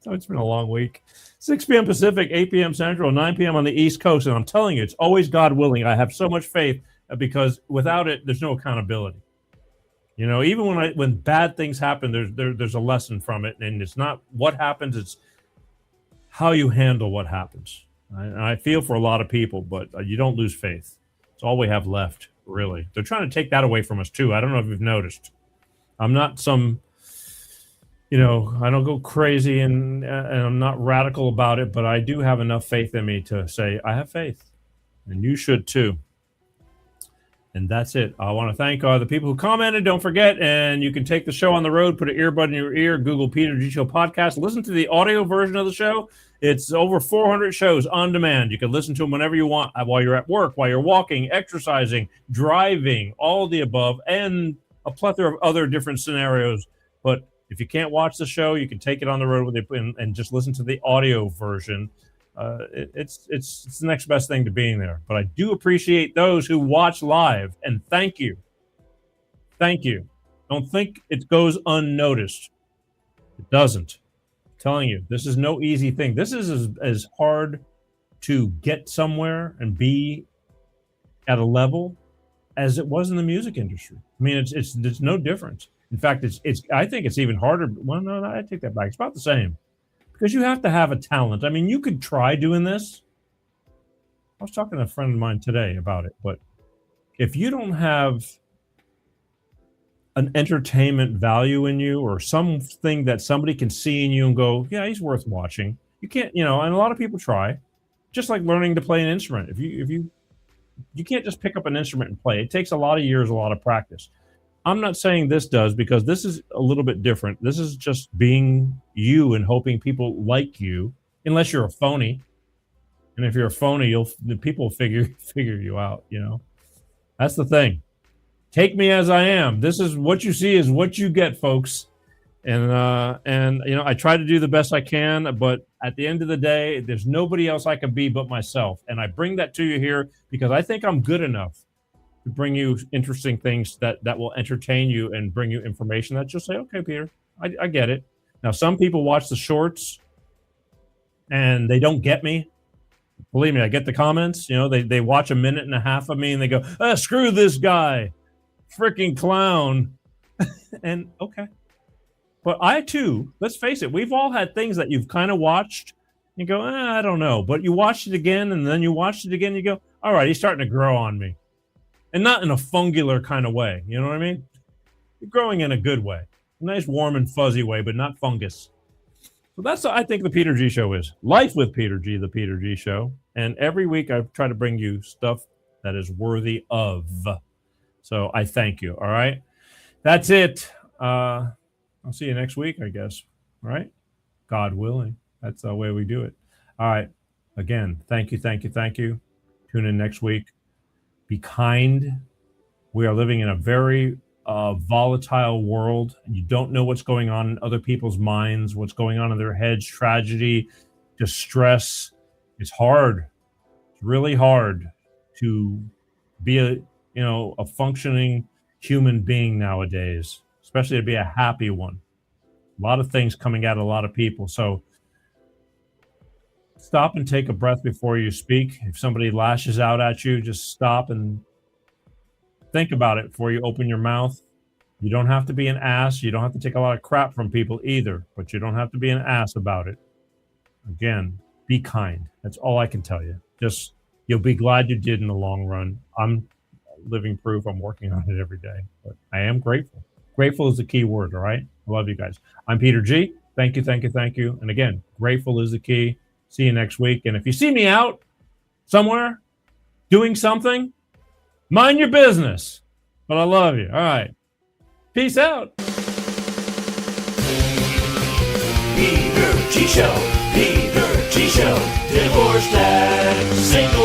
Oh, it's been a long week. 6 p.m. Pacific, 8 p.m. Central, 9 p.m. on the East Coast. And I'm telling you, it's always God willing. I have so much faith, because without it, there's no accountability. You know, even when bad things happen, there's a lesson from it. And it's not what happens, it's how you handle what happens. I feel for a lot of people, but you don't lose faith. It's all we have left, really. They're trying to take that away from us, too. I don't know if you've noticed. I'm not some... You know, I don't go crazy and I'm not radical about it, but I do have enough faith in me to say I have faith, and you should too. And that's it. I want to thank the people who commented. Don't forget, and you can take the show on the road, put an earbud in your ear, Google Peter G Show podcast, listen to the audio version of the show. It's over 400 shows on demand. You can listen to them whenever you want, while you're at work, while you're walking, exercising, driving, all of the above, and a plethora of other different scenarios. But if you can't watch the show, you can take it on the road with it and just listen to the audio version. It's the next best thing to being there. But I do appreciate those who watch live, and thank you. Thank you. Don't think it goes unnoticed. It doesn't. I'm telling you, this is no easy thing. This is as hard to get somewhere and be at a level as it was in the music industry. I mean, it's no different. In fact, I think it's even harder. Well, no, I take that back. It's about the same, because you have to have a talent. I mean, you could try doing this. I was talking to a friend of mine today about it, but if you don't have an entertainment value in you, or something that somebody can see in you and go, yeah, he's worth watching, you can't, and a lot of people try, just like learning to play an instrument. If you can't just pick up an instrument and play. It takes a lot of years, a lot of practice. I'm not saying this does, because this is a little bit different. This is just being you and hoping people like you, unless you're a phony. And if you're a phony, people will figure you out. That's the thing. Take me as I am. This is what you see is what you get, folks. And I try to do the best I can, but at the end of the day, there's nobody else I can be but myself. And I bring that to you here because I think I'm good enough to bring you interesting things that will entertain you and bring you information that you'll say, okay, Peter, I get it. Now, some people watch the shorts and they don't get me. Believe me, I get the comments. They watch a minute and a half of me and they go, screw this guy, freaking clown. And okay. But I too, let's face it, we've all had things that you've kind of watched and go, I don't know. But you watched it again and then you watched it again and you go, all right, he's starting to grow on me. And not in a fungular kind of way. You know what I mean? You're growing in a good way. A nice, warm, and fuzzy way, but not fungus. So that's, I think, the Peter G Show is. Life with Peter G, the Peter G Show. And every week I try to bring you stuff that is worthy of. So I thank you, all right? That's it. I'll see you next week, I guess. All right? God willing. That's the way we do it. All right. Again, thank you. Tune in next week. Be kind. We are living in a very volatile world. You don't know what's going on in other people's minds, what's going on in their heads, tragedy, distress. It's hard. It's really hard to be a functioning human being nowadays, especially to be a happy one. A lot of things coming at a lot of people. So stop and take a breath before you speak. If somebody lashes out at you, just stop and think about it before you open your mouth. You don't have to be an ass. You don't have to take a lot of crap from people either, but you don't have to be an ass about it. Again, be kind. That's all I can tell you. Just, you'll be glad you did in the long run. I'm living proof. I'm working on it every day, but I am grateful. Grateful is the key word, all right? I love you guys. I'm Peter G. Thank you, thank you, thank you. And again, grateful is the key. See you next week. And if you see me out somewhere doing something, mind your business. But I love you. All right. Peace out. Peter G Show. Peter G Show. Divorced and single.